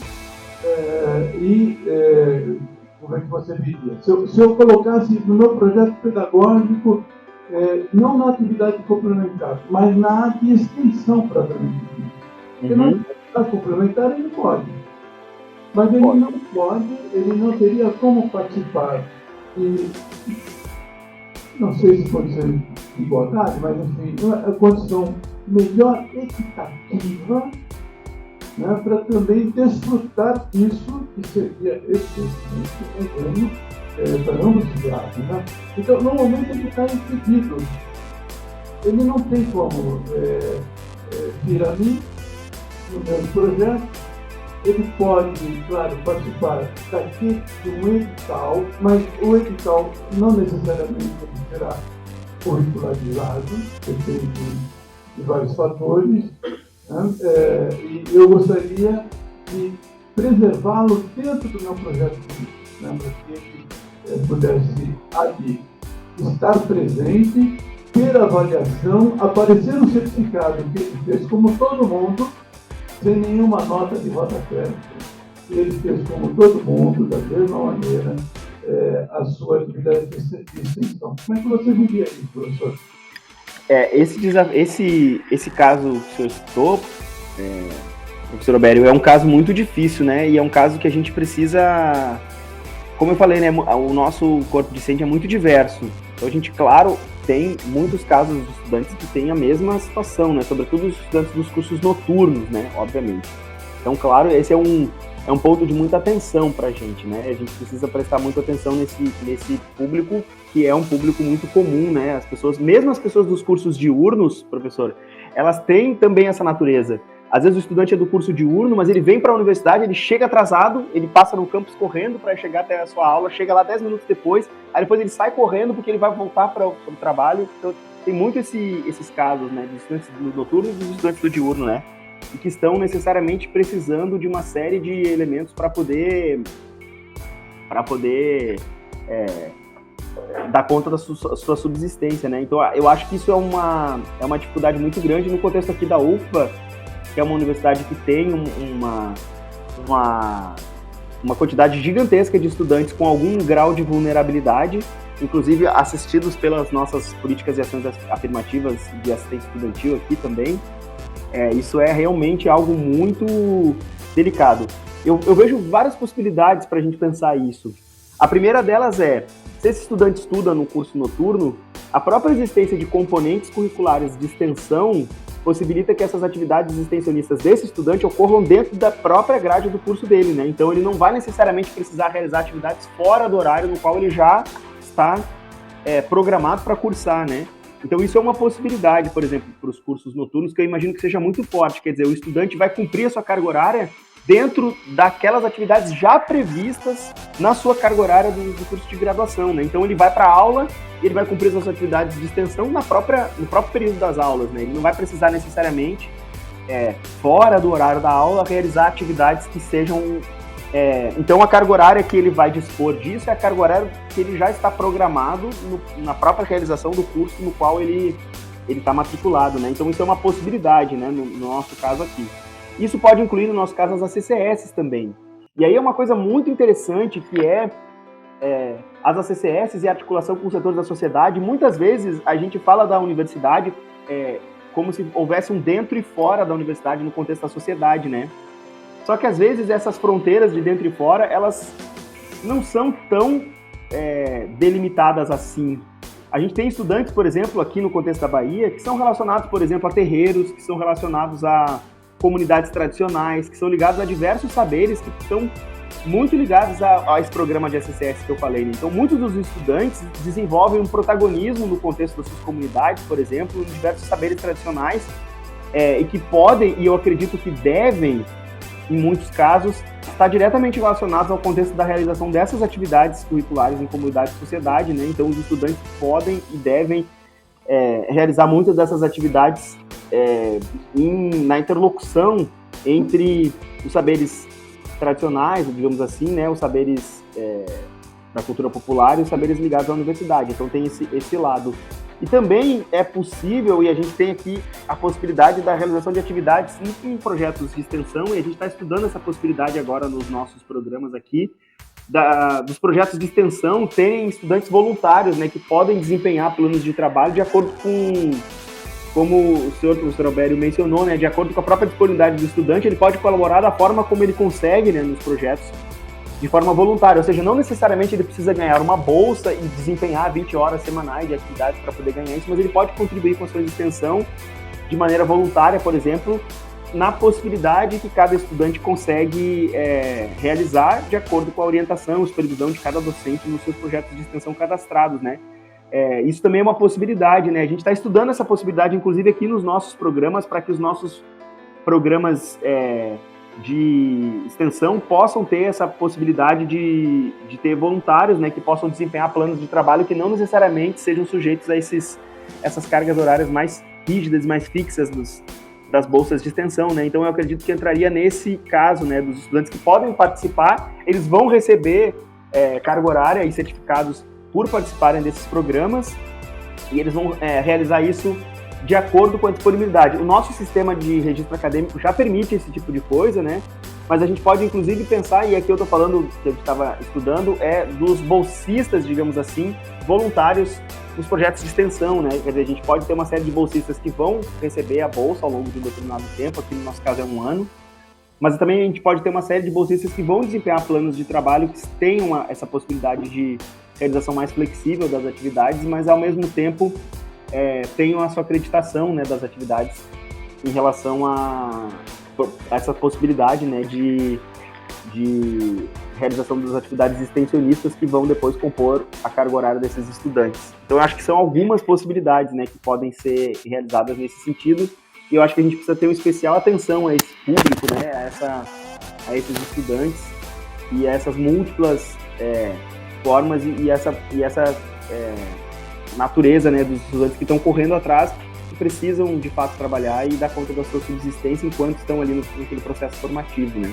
como é que você diria? Se eu colocasse no meu projeto pedagógico, não na atividade complementar, mas na de extensão propriamente dita. Porque na atividade complementar ele pode, mas ele não teria como participar de, não sei se pode ser igualdade, mas enfim, uma condição melhor equitativa, né, para também desfrutar disso, que seria excelente um ganho para ambos os lados. Né? Então, no momento ele está impedido, ele não tem como vir a mim no meu projeto. Ele pode, claro, participar daqui de um edital, mas o edital não necessariamente será curricularizado, depende de vários fatores, né? E eu gostaria de preservá-lo dentro do meu projeto, né? Para que ele pudesse ali estar presente, ter avaliação, aparecer um certificado que ele fez como todo mundo, sem nenhuma nota de rodapé. Ele fez como todo mundo, da mesma maneira, a sua atividade de extensão. Como é que você viria isso, professor? Esse caso que o senhor citou, professor Obério, é um caso muito difícil, né? E é um caso que a gente precisa, como eu falei, né? O nosso corpo docente é muito diverso. Então a gente, claro, tem muitos casos de estudantes que têm a mesma situação, né? Sobretudo os estudantes dos cursos noturnos, né? Obviamente. Então, claro, esse é um ponto de muita atenção para a gente, né? A gente precisa prestar muita atenção nesse público, que é um público muito comum, né? As pessoas, mesmo as pessoas dos cursos diurnos, professor, elas têm também essa natureza. Às vezes o estudante é do curso diurno, mas ele vem para a universidade, ele chega atrasado, ele passa no campus correndo para chegar até a sua aula, chega lá 10 minutos depois, aí depois ele sai correndo porque ele vai voltar para o trabalho. Então tem muito esses casos, né, de estudantes do noturno e dos estudantes do diurno, né, e que estão necessariamente precisando de uma série de elementos para poder dar conta da sua subsistência, né. Então eu acho que isso é uma dificuldade muito grande no contexto aqui da UFBA, que é uma universidade que tem uma quantidade gigantesca de estudantes com algum grau de vulnerabilidade, inclusive assistidos pelas nossas políticas e ações afirmativas de assistência estudantil aqui também. Isso é realmente algo muito delicado. Eu vejo várias possibilidades para a gente pensar isso. A primeira delas é, se esse estudante estuda no curso noturno, a própria existência de componentes curriculares de extensão possibilita que essas atividades extensionistas desse estudante ocorram dentro da própria grade do curso dele, né? Então ele não vai necessariamente precisar realizar atividades fora do horário no qual ele já está programado para cursar, né? Então isso é uma possibilidade, por exemplo, para os cursos noturnos, que eu imagino que seja muito forte. Quer dizer, o estudante vai cumprir a sua carga horária dentro daquelas atividades já previstas na sua carga horária do curso de graduação, né? Então ele vai para a aula e ele vai cumprir as suas atividades de extensão no próprio período das aulas, né? Ele não vai precisar necessariamente, fora do horário da aula, realizar atividades que sejam... então a carga horária que ele vai dispor disso é a carga horária que ele já está programado na própria realização do curso no qual ele está matriculado, né? Então isso é uma possibilidade, né? No nosso caso aqui. Isso pode incluir, no nosso caso, as ACCS também. E aí é uma coisa muito interessante que as ACCS e a articulação com os setores da sociedade. Muitas vezes a gente fala da universidade como se houvesse um dentro e fora da universidade no contexto da sociedade, né? Só que às vezes essas fronteiras de dentro e fora, elas não são tão delimitadas assim. A gente tem estudantes, por exemplo, aqui no contexto da Bahia, que são relacionados, por exemplo, a terreiros, que são relacionados a comunidades tradicionais, que são ligados a diversos saberes que estão muito ligados a esse programa de ACCS que eu falei. Então, muitos dos estudantes desenvolvem um protagonismo no contexto das suas comunidades, por exemplo, em diversos saberes tradicionais, e que podem, e eu acredito que devem, em muitos casos, estar diretamente relacionados ao contexto da realização dessas atividades curriculares em comunidade e sociedade, né? Então, os estudantes podem e devem realizar muitas dessas atividades na interlocução entre os saberes tradicionais, digamos assim, né, os saberes da cultura popular e os saberes ligados à universidade. Então tem esse lado. E também é possível, e a gente tem aqui a possibilidade da realização de atividades em projetos de extensão, e a gente está estudando essa possibilidade agora nos nossos programas aqui, dos projetos de extensão, tem estudantes voluntários, né, que podem desempenhar planos de trabalho de acordo com, como o senhor professor Albério mencionou, né, de acordo com a própria disponibilidade do estudante, ele pode colaborar da forma como ele consegue, né, nos projetos, de forma voluntária, ou seja, não necessariamente ele precisa ganhar uma bolsa e desempenhar 20 horas semanais de atividades para poder ganhar isso, mas ele pode contribuir com ações de extensão de maneira voluntária, por exemplo, na possibilidade que cada estudante consegue realizar de acordo com a orientação e supervisão de cada docente nos seus projetos de extensão cadastrados, né? Isso também é uma possibilidade, né? A gente está estudando essa possibilidade, inclusive, aqui nos nossos programas, para que os nossos programas de extensão possam ter essa possibilidade de ter voluntários, né, que possam desempenhar planos de trabalho que não necessariamente sejam sujeitos a essas cargas horárias mais rígidas, mais fixas das bolsas de extensão, né? Então eu acredito que entraria nesse caso, né, dos estudantes que podem participar, eles vão receber carga horária e certificados por participarem desses programas, e eles vão realizar isso de acordo com a disponibilidade. O nosso sistema de registro acadêmico já permite esse tipo de coisa, né? Mas a gente pode, inclusive, pensar, e aqui eu estou falando, que a gente estava estudando, dos bolsistas, digamos assim, voluntários nos projetos de extensão, né? Quer dizer, a gente pode ter uma série de bolsistas que vão receber a bolsa ao longo de um determinado tempo, aqui no nosso caso é 1 ano, mas também a gente pode ter uma série de bolsistas que vão desempenhar planos de trabalho que tenham essa possibilidade de realização mais flexível das atividades, mas ao mesmo tempo tenham a sua acreditação, né, das atividades em relação a essa possibilidade, né, de realização das atividades extensionistas que vão depois compor a carga horária desses estudantes. Então eu acho que são algumas possibilidades, né, que podem ser realizadas nesse sentido, e eu acho que a gente precisa ter uma especial atenção a esse público, né, a esses estudantes e a essas múltiplas formas e essa natureza, né, dos estudantes que estão correndo atrás, que precisam de fato trabalhar e dar conta da sua subsistência enquanto estão ali naquele processo formativo, né.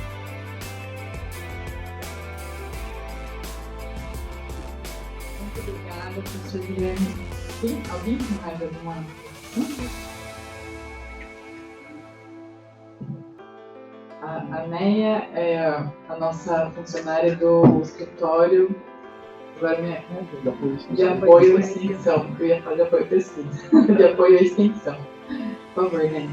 Muito obrigada, professor Guilherme. Alguém tem mais alguma pergunta? A Neia é a nossa funcionária do escritório de apoio à extensão, que eu ia falar de apoio à pesquisa, de apoio à extensão. Por favor, Neia.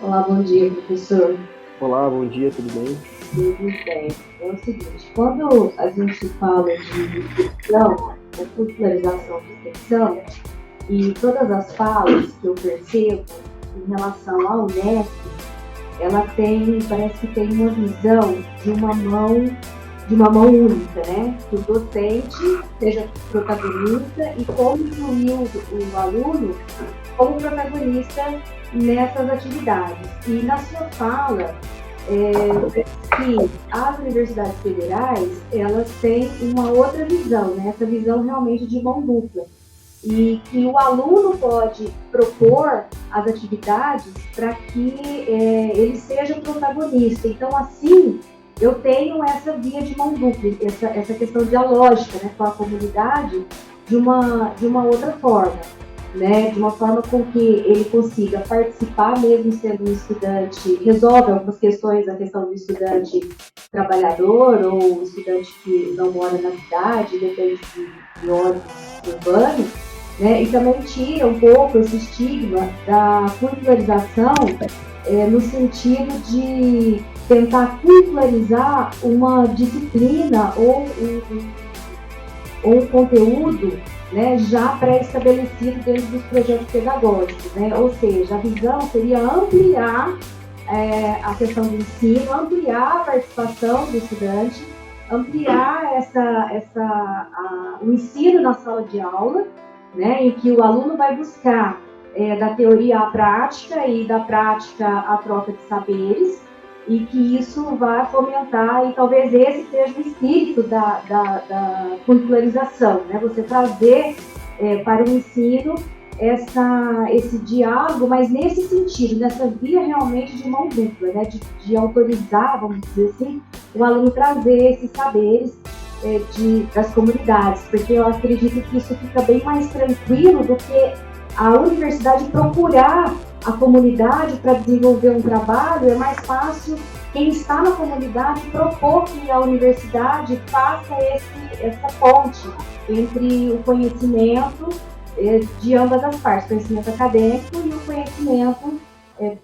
Olá, bom dia, professor. Olá, bom dia, tudo bem? Tudo bem. É o seguinte, quando a gente fala de extensão, da popularização de extensão, e todas as falas que eu percebo em relação ao Unesp, ela parece que tem uma visão de uma mão única, né? Que o docente seja protagonista e como incluir o aluno como protagonista nessas atividades. E na sua fala, que as universidades federais, elas têm uma outra visão, né? Essa visão realmente de mão dupla. E que o aluno pode propor as atividades para que ele seja o protagonista. Então, assim, eu tenho essa via de mão dupla, essa questão dialógica, né, com a comunidade de uma outra forma, né, de uma forma com que ele consiga participar mesmo sendo um estudante, resolve algumas questões, a questão do estudante trabalhador ou estudante que não mora na cidade, depende de ônibus urbano, né, e também tira um pouco esse estigma da curricularização no sentido de tentar curricularizar uma disciplina ou um conteúdo, né, já pré-estabelecido dentro dos projetos pedagógicos, né? Ou seja, a visão seria ampliar a questão do ensino, ampliar a participação do estudante, ampliar o ensino na sala de aula, né, em que o aluno vai buscar da teoria à prática e da prática à troca de saberes, e que isso vai fomentar, e talvez esse seja o espírito da curricularização, né? Você trazer para o ensino esse diálogo, mas nesse sentido, nessa via realmente de mão dupla, né? De autorizar, vamos dizer assim, o aluno trazer esses saberes das comunidades, porque eu acredito que isso fica bem mais tranquilo do que a universidade procurar a comunidade para desenvolver um trabalho. É mais fácil quem está na comunidade propor que a universidade faça essa ponte entre o conhecimento de ambas as partes, o conhecimento acadêmico e o conhecimento,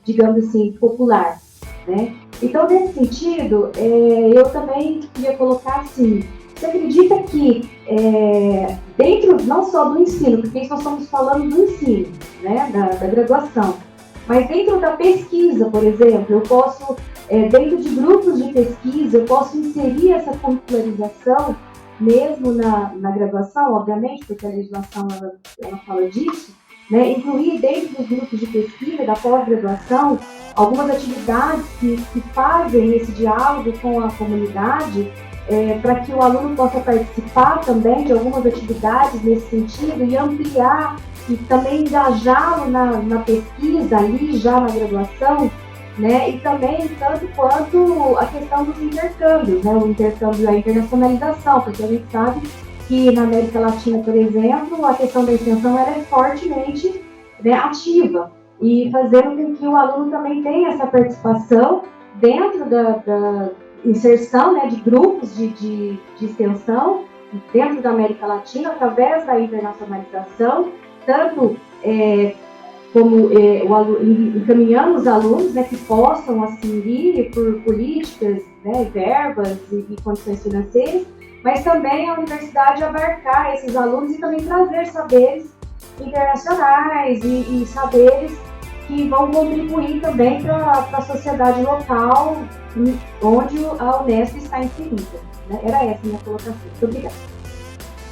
digamos assim, popular, né? Então, nesse sentido, eu também queria colocar assim, você acredita que dentro não só do ensino, porque isso nós estamos falando do ensino, né, da graduação, mas dentro da pesquisa, por exemplo, eu posso, dentro de grupos de pesquisa, eu posso inserir essa curricularização mesmo na graduação, obviamente, porque a legislação ela fala disso, né, incluir dentro dos grupos de pesquisa da pós-graduação algumas atividades que fazem esse diálogo com a comunidade, para que o aluno possa participar também de algumas atividades nesse sentido e ampliar e também engajá-lo na pesquisa ali já na graduação, né? E também tanto quanto a questão dos intercâmbios, né? O intercâmbio, a internacionalização, porque a gente sabe que na América Latina, por exemplo, a questão da extensão ela é fortemente, né, ativa, e fazendo com que o aluno também tenha essa participação dentro da inserção, né, de grupos de extensão dentro da América Latina, através da internacionalização, tanto como encaminhando os alunos, né, que possam assim ir por políticas, né, verbas e condições financeiras, mas também a universidade abarcar esses alunos e também trazer saberes internacionais e saberes que vão contribuir também para a sociedade local onde a Unesp está inserida, né? Era essa a minha colocação. Muito obrigada.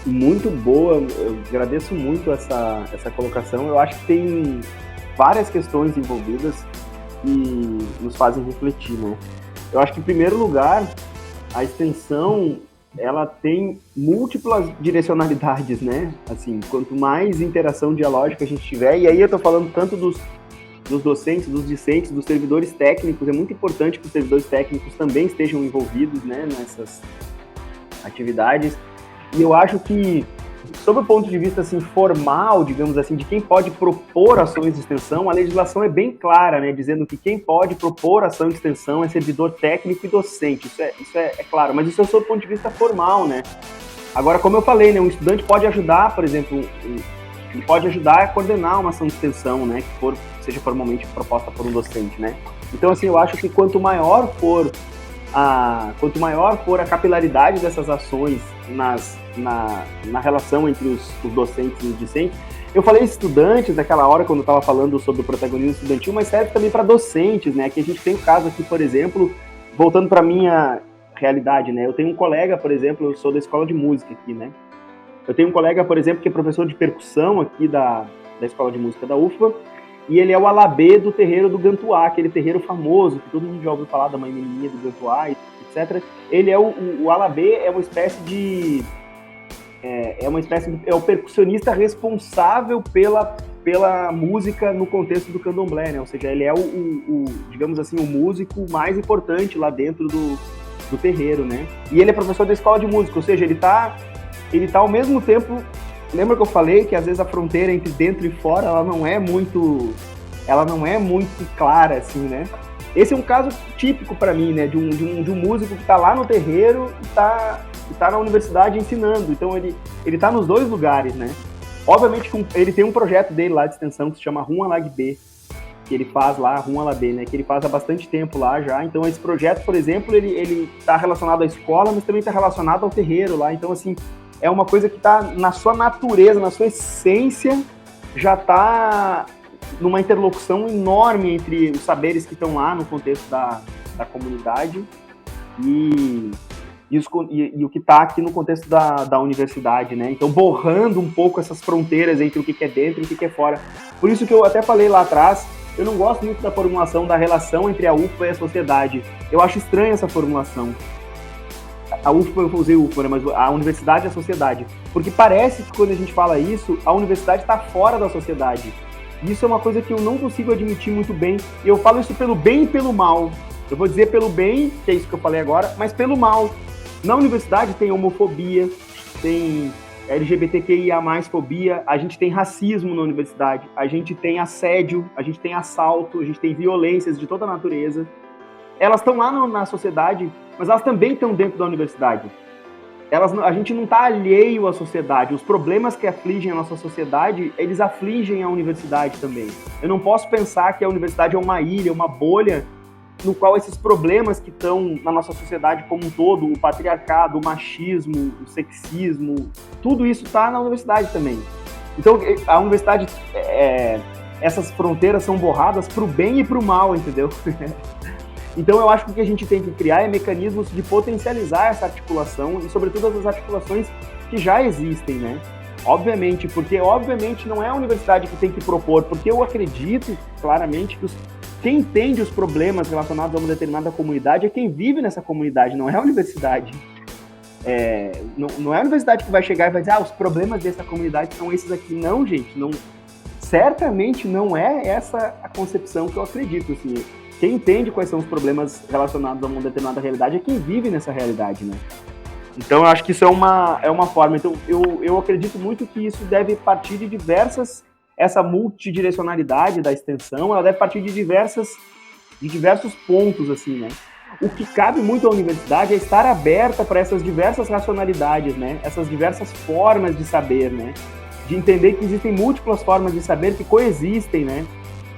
Muito boa, eu agradeço muito essa colocação. Eu acho que tem várias questões envolvidas que nos fazem refletir, né? Eu acho que, em primeiro lugar, a extensão, ela tem múltiplas direcionalidades, né? Assim, quanto mais interação dialógica a gente tiver, e aí eu tô falando tanto dos docentes, dos discentes, dos servidores técnicos, é muito importante que os servidores técnicos também estejam envolvidos, né, nessas atividades. E eu acho que, sob o ponto de vista assim, formal, digamos assim, de quem pode propor ações de extensão, a legislação é bem clara, né, dizendo que quem pode propor ação de extensão é servidor técnico e docente. Isso é claro, mas isso é sob o ponto de vista formal, né? Agora, como eu falei, né, um estudante pode ajudar, por exemplo, ele pode ajudar a coordenar uma ação de extensão, né, que seja formalmente proposta por um docente, né? Então, assim, eu acho que quanto maior for a capilaridade dessas ações na relação entre os docentes e os discentes, eu falei estudantes naquela hora quando eu estava falando sobre o protagonismo estudantil, mas serve também para docentes, né? Que a gente tem o caso aqui, por exemplo, voltando para minha realidade, né? Eu tenho um colega, por exemplo, eu sou da escola de música aqui, né? Eu tenho um colega, por exemplo, que é professor de percussão aqui da escola de música da UFBA, e ele é o alabê do terreiro do Gantuá, aquele terreiro famoso, que todo mundo já ouviu falar da mãe menininha do Gantuá, etc. Ele é o alabê, é uma espécie de... é o percussionista responsável pela música no contexto do candomblé, né? Ou seja, ele é digamos assim, o músico mais importante lá dentro do terreiro, né? E ele é professor da escola de música, ou seja, ele tá ao mesmo tempo... Lembra que eu falei que às vezes a fronteira entre dentro e fora, ela não é muito clara, assim, né? Esse é um caso típico para mim, né? De um músico que está lá no terreiro e tá na universidade ensinando. Então ele tá nos dois lugares, né? Obviamente ele tem um projeto dele lá de extensão que se chama Rum Alag B, que ele faz lá, Rum Alabê, né? Que ele faz há bastante tempo lá já. Então esse projeto, por exemplo, ele tá relacionado à escola, mas também está relacionado ao terreiro lá. Então, assim, é uma coisa que está na sua natureza, na sua essência, já está numa interlocução enorme entre os saberes que estão lá no contexto da comunidade e o que está aqui no contexto da universidade, né? Então, borrando um pouco essas fronteiras entre o que é dentro e o que é fora. Por isso que eu até falei lá atrás, eu não gosto muito da formulação da relação entre a UFBA e a sociedade. Eu acho estranha essa formulação. A UFBA, eu usei UFBA, né? Mas a universidade e a sociedade. Porque parece que quando a gente fala isso, a universidade está fora da sociedade. E isso é uma coisa que eu não consigo admitir muito bem. E eu falo isso pelo bem e pelo mal. Eu vou dizer pelo bem, que é isso que eu falei agora, mas pelo mal. Na universidade tem homofobia, tem LGBTQIA+, fobia, a gente tem racismo na universidade, a gente tem assédio, a gente tem assalto, a gente tem violências de toda a natureza. Elas estão lá na sociedade, mas elas também estão dentro da universidade. A gente não está alheio à sociedade. Os problemas que afligem a nossa sociedade, eles afligem a universidade também. Eu não posso pensar que a universidade é uma ilha, uma bolha, no qual esses problemas que estão na nossa sociedade como um todo, o patriarcado, o machismo, o sexismo, tudo isso está na universidade também. Então, a universidade, essas fronteiras são borradas para o bem e para o mal, entendeu? Então, eu acho que o que a gente tem que criar é mecanismos de potencializar essa articulação e, sobretudo, as articulações que já existem, né? Obviamente, porque, obviamente, não é a universidade que tem que propor, porque eu acredito, claramente, que quem entende os problemas relacionados a uma determinada comunidade é quem vive nessa comunidade, não é a universidade. Não é a universidade que vai chegar e vai dizer, os problemas dessa comunidade são esses aqui. Não, gente, não, certamente não é essa a concepção que eu acredito, assim. Quem entende quais são os problemas relacionados a uma determinada realidade é quem vive nessa realidade, né? Então, eu acho que isso é uma forma. Então, eu acredito muito que isso deve partir de essa multidirecionalidade da extensão, ela deve partir de diversos pontos, assim, né? O que cabe muito à universidade é estar aberta para essas diversas racionalidades, né? Essas diversas formas de saber, né? De entender que existem múltiplas formas de saber que coexistem, né?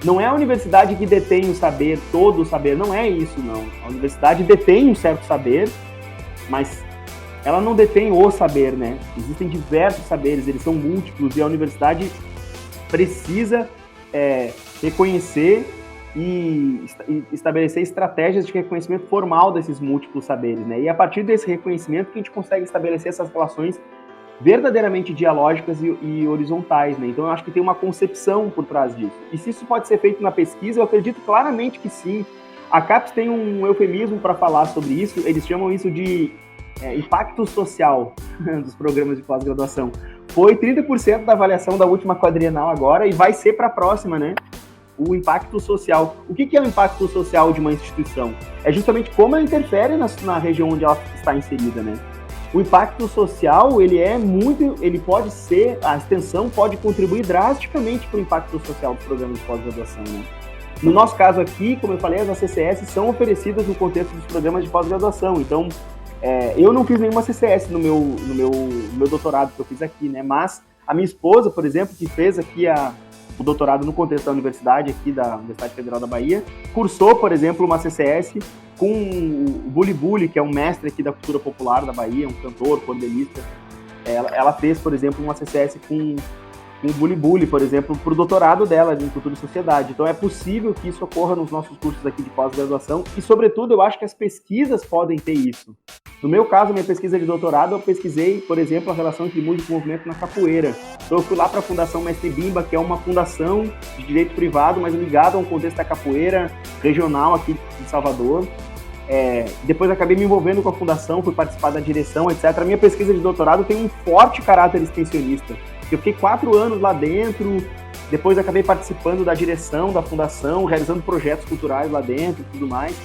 Não é a universidade que detém o saber, todo o saber, não é isso, não. A universidade detém um certo saber, mas ela não detém o saber, né? Existem diversos saberes, eles são múltiplos, e a universidade precisa reconhecer e estabelecer estratégias de reconhecimento formal desses múltiplos saberes, né? E a partir desse reconhecimento que a gente consegue estabelecer essas relações verdadeiramente dialógicas e horizontais, né? Então eu acho que tem uma concepção por trás disso. E se isso pode ser feito na pesquisa, eu acredito claramente que sim. A CAPES tem um eufemismo para falar sobre isso, eles chamam isso de impacto social dos programas de pós-graduação. Foi 30% da avaliação da última quadrienal agora e vai ser para a próxima, né? O impacto social. O que é o impacto social de uma instituição? É justamente como ela interfere na região onde ela está inserida, né? O impacto social, a extensão pode contribuir drasticamente para o impacto social dos programas de pós-graduação, né? No nosso caso aqui, como eu falei, as ACCS são oferecidas no contexto dos programas de pós-graduação. Então, eu não fiz nenhuma CCS no meu doutorado que eu fiz aqui, né? Mas a minha esposa, por exemplo, que fez aqui o doutorado no contexto da universidade aqui da Universidade Federal da Bahia, cursou, por exemplo, uma CCS com o Bully Bully, que é um mestre aqui da cultura popular da Bahia, um cantor, cordelista. Ela fez, por exemplo, uma CCS com com o Bully, por exemplo, para o doutorado dela em Cultura e Sociedade. Então é possível que isso ocorra nos nossos cursos aqui de pós-graduação e, sobretudo, eu acho que as pesquisas podem ter isso. No meu caso, minha pesquisa de doutorado, eu pesquisei, por exemplo, a relação entre música e movimento na capoeira. Então eu fui lá para a Fundação Mestre Bimba, que é uma fundação de direito privado, mas ligada a um contexto da capoeira regional aqui de Salvador. Depois acabei me envolvendo com a fundação, fui participar da direção, etc. A minha pesquisa de doutorado tem um forte caráter extensionista. Eu fiquei 4 anos lá dentro, depois acabei participando da direção da fundação, realizando projetos culturais lá dentro e tudo mais.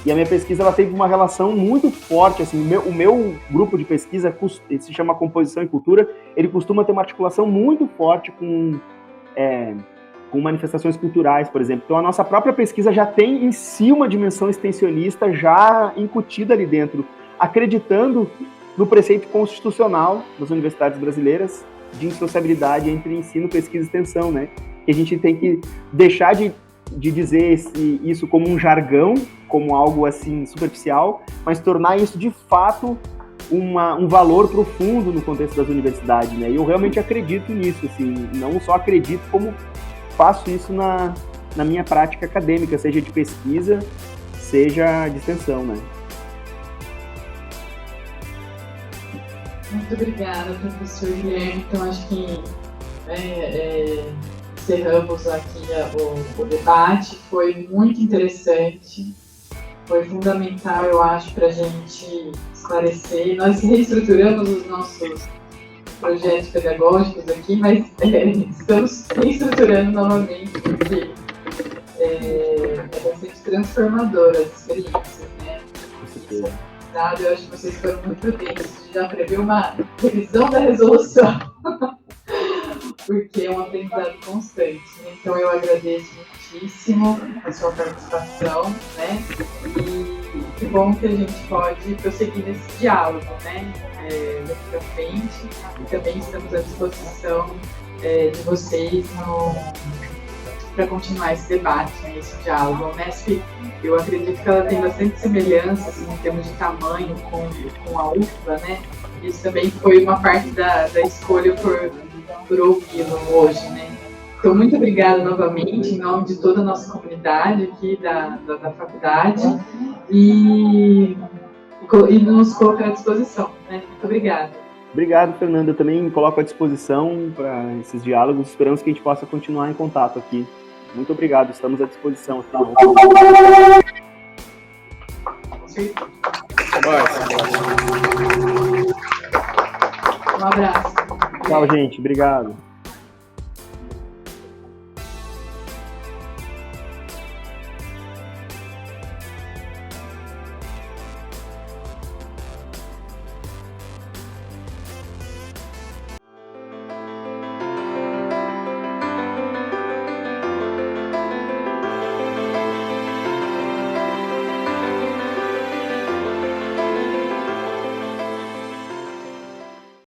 E a minha pesquisa ela teve uma relação muito forte, assim, o meu grupo de pesquisa se chama Composição e Cultura, ele costuma ter uma articulação muito forte com manifestações culturais, por exemplo. Então a nossa própria pesquisa já tem em si uma dimensão extensionista já incutida ali dentro, acreditando no preceito constitucional das universidades brasileiras de insociabilidade entre ensino, pesquisa e extensão, né? Que a gente tem que deixar de dizer isso como um jargão, como algo assim superficial, mas tornar isso de fato um valor profundo no contexto das universidades, né? E eu realmente acredito nisso, assim, não só acredito, como faço isso na minha prática acadêmica, seja de pesquisa, seja de extensão, né? Muito obrigada, professor Guilherme. Então, acho que encerramos aqui o debate. Foi muito interessante, foi fundamental, eu acho, para a gente esclarecer. Nós reestruturamos os nossos projetos pedagógicos aqui, mas estamos reestruturando novamente, porque é bastante transformadora as experiências, né? Eu acho que vocês foram muito prudentes de já prever uma revisão da resolução, porque é um aprendizado constante. Então eu agradeço muitíssimo a sua participação, né? E que bom que a gente pode prosseguir nesse diálogo, né? Daqui para frente. E também estamos à disposição de vocês para continuar esse debate, né, esse diálogo. A Unesp, eu acredito que ela tem bastante semelhança assim, em termos de tamanho com a UFBA, né? Isso também foi uma parte da escolha por ouvi-lo hoje, né? Então, muito obrigada novamente, em nome de toda a nossa comunidade aqui da faculdade, e nos colocar à disposição, né? Muito obrigada. Obrigado, Fernanda. Eu também me coloco à disposição para esses diálogos. Esperamos que a gente possa continuar em contato aqui. Muito obrigado, estamos à disposição. Um abraço. Tchau, gente. Obrigado.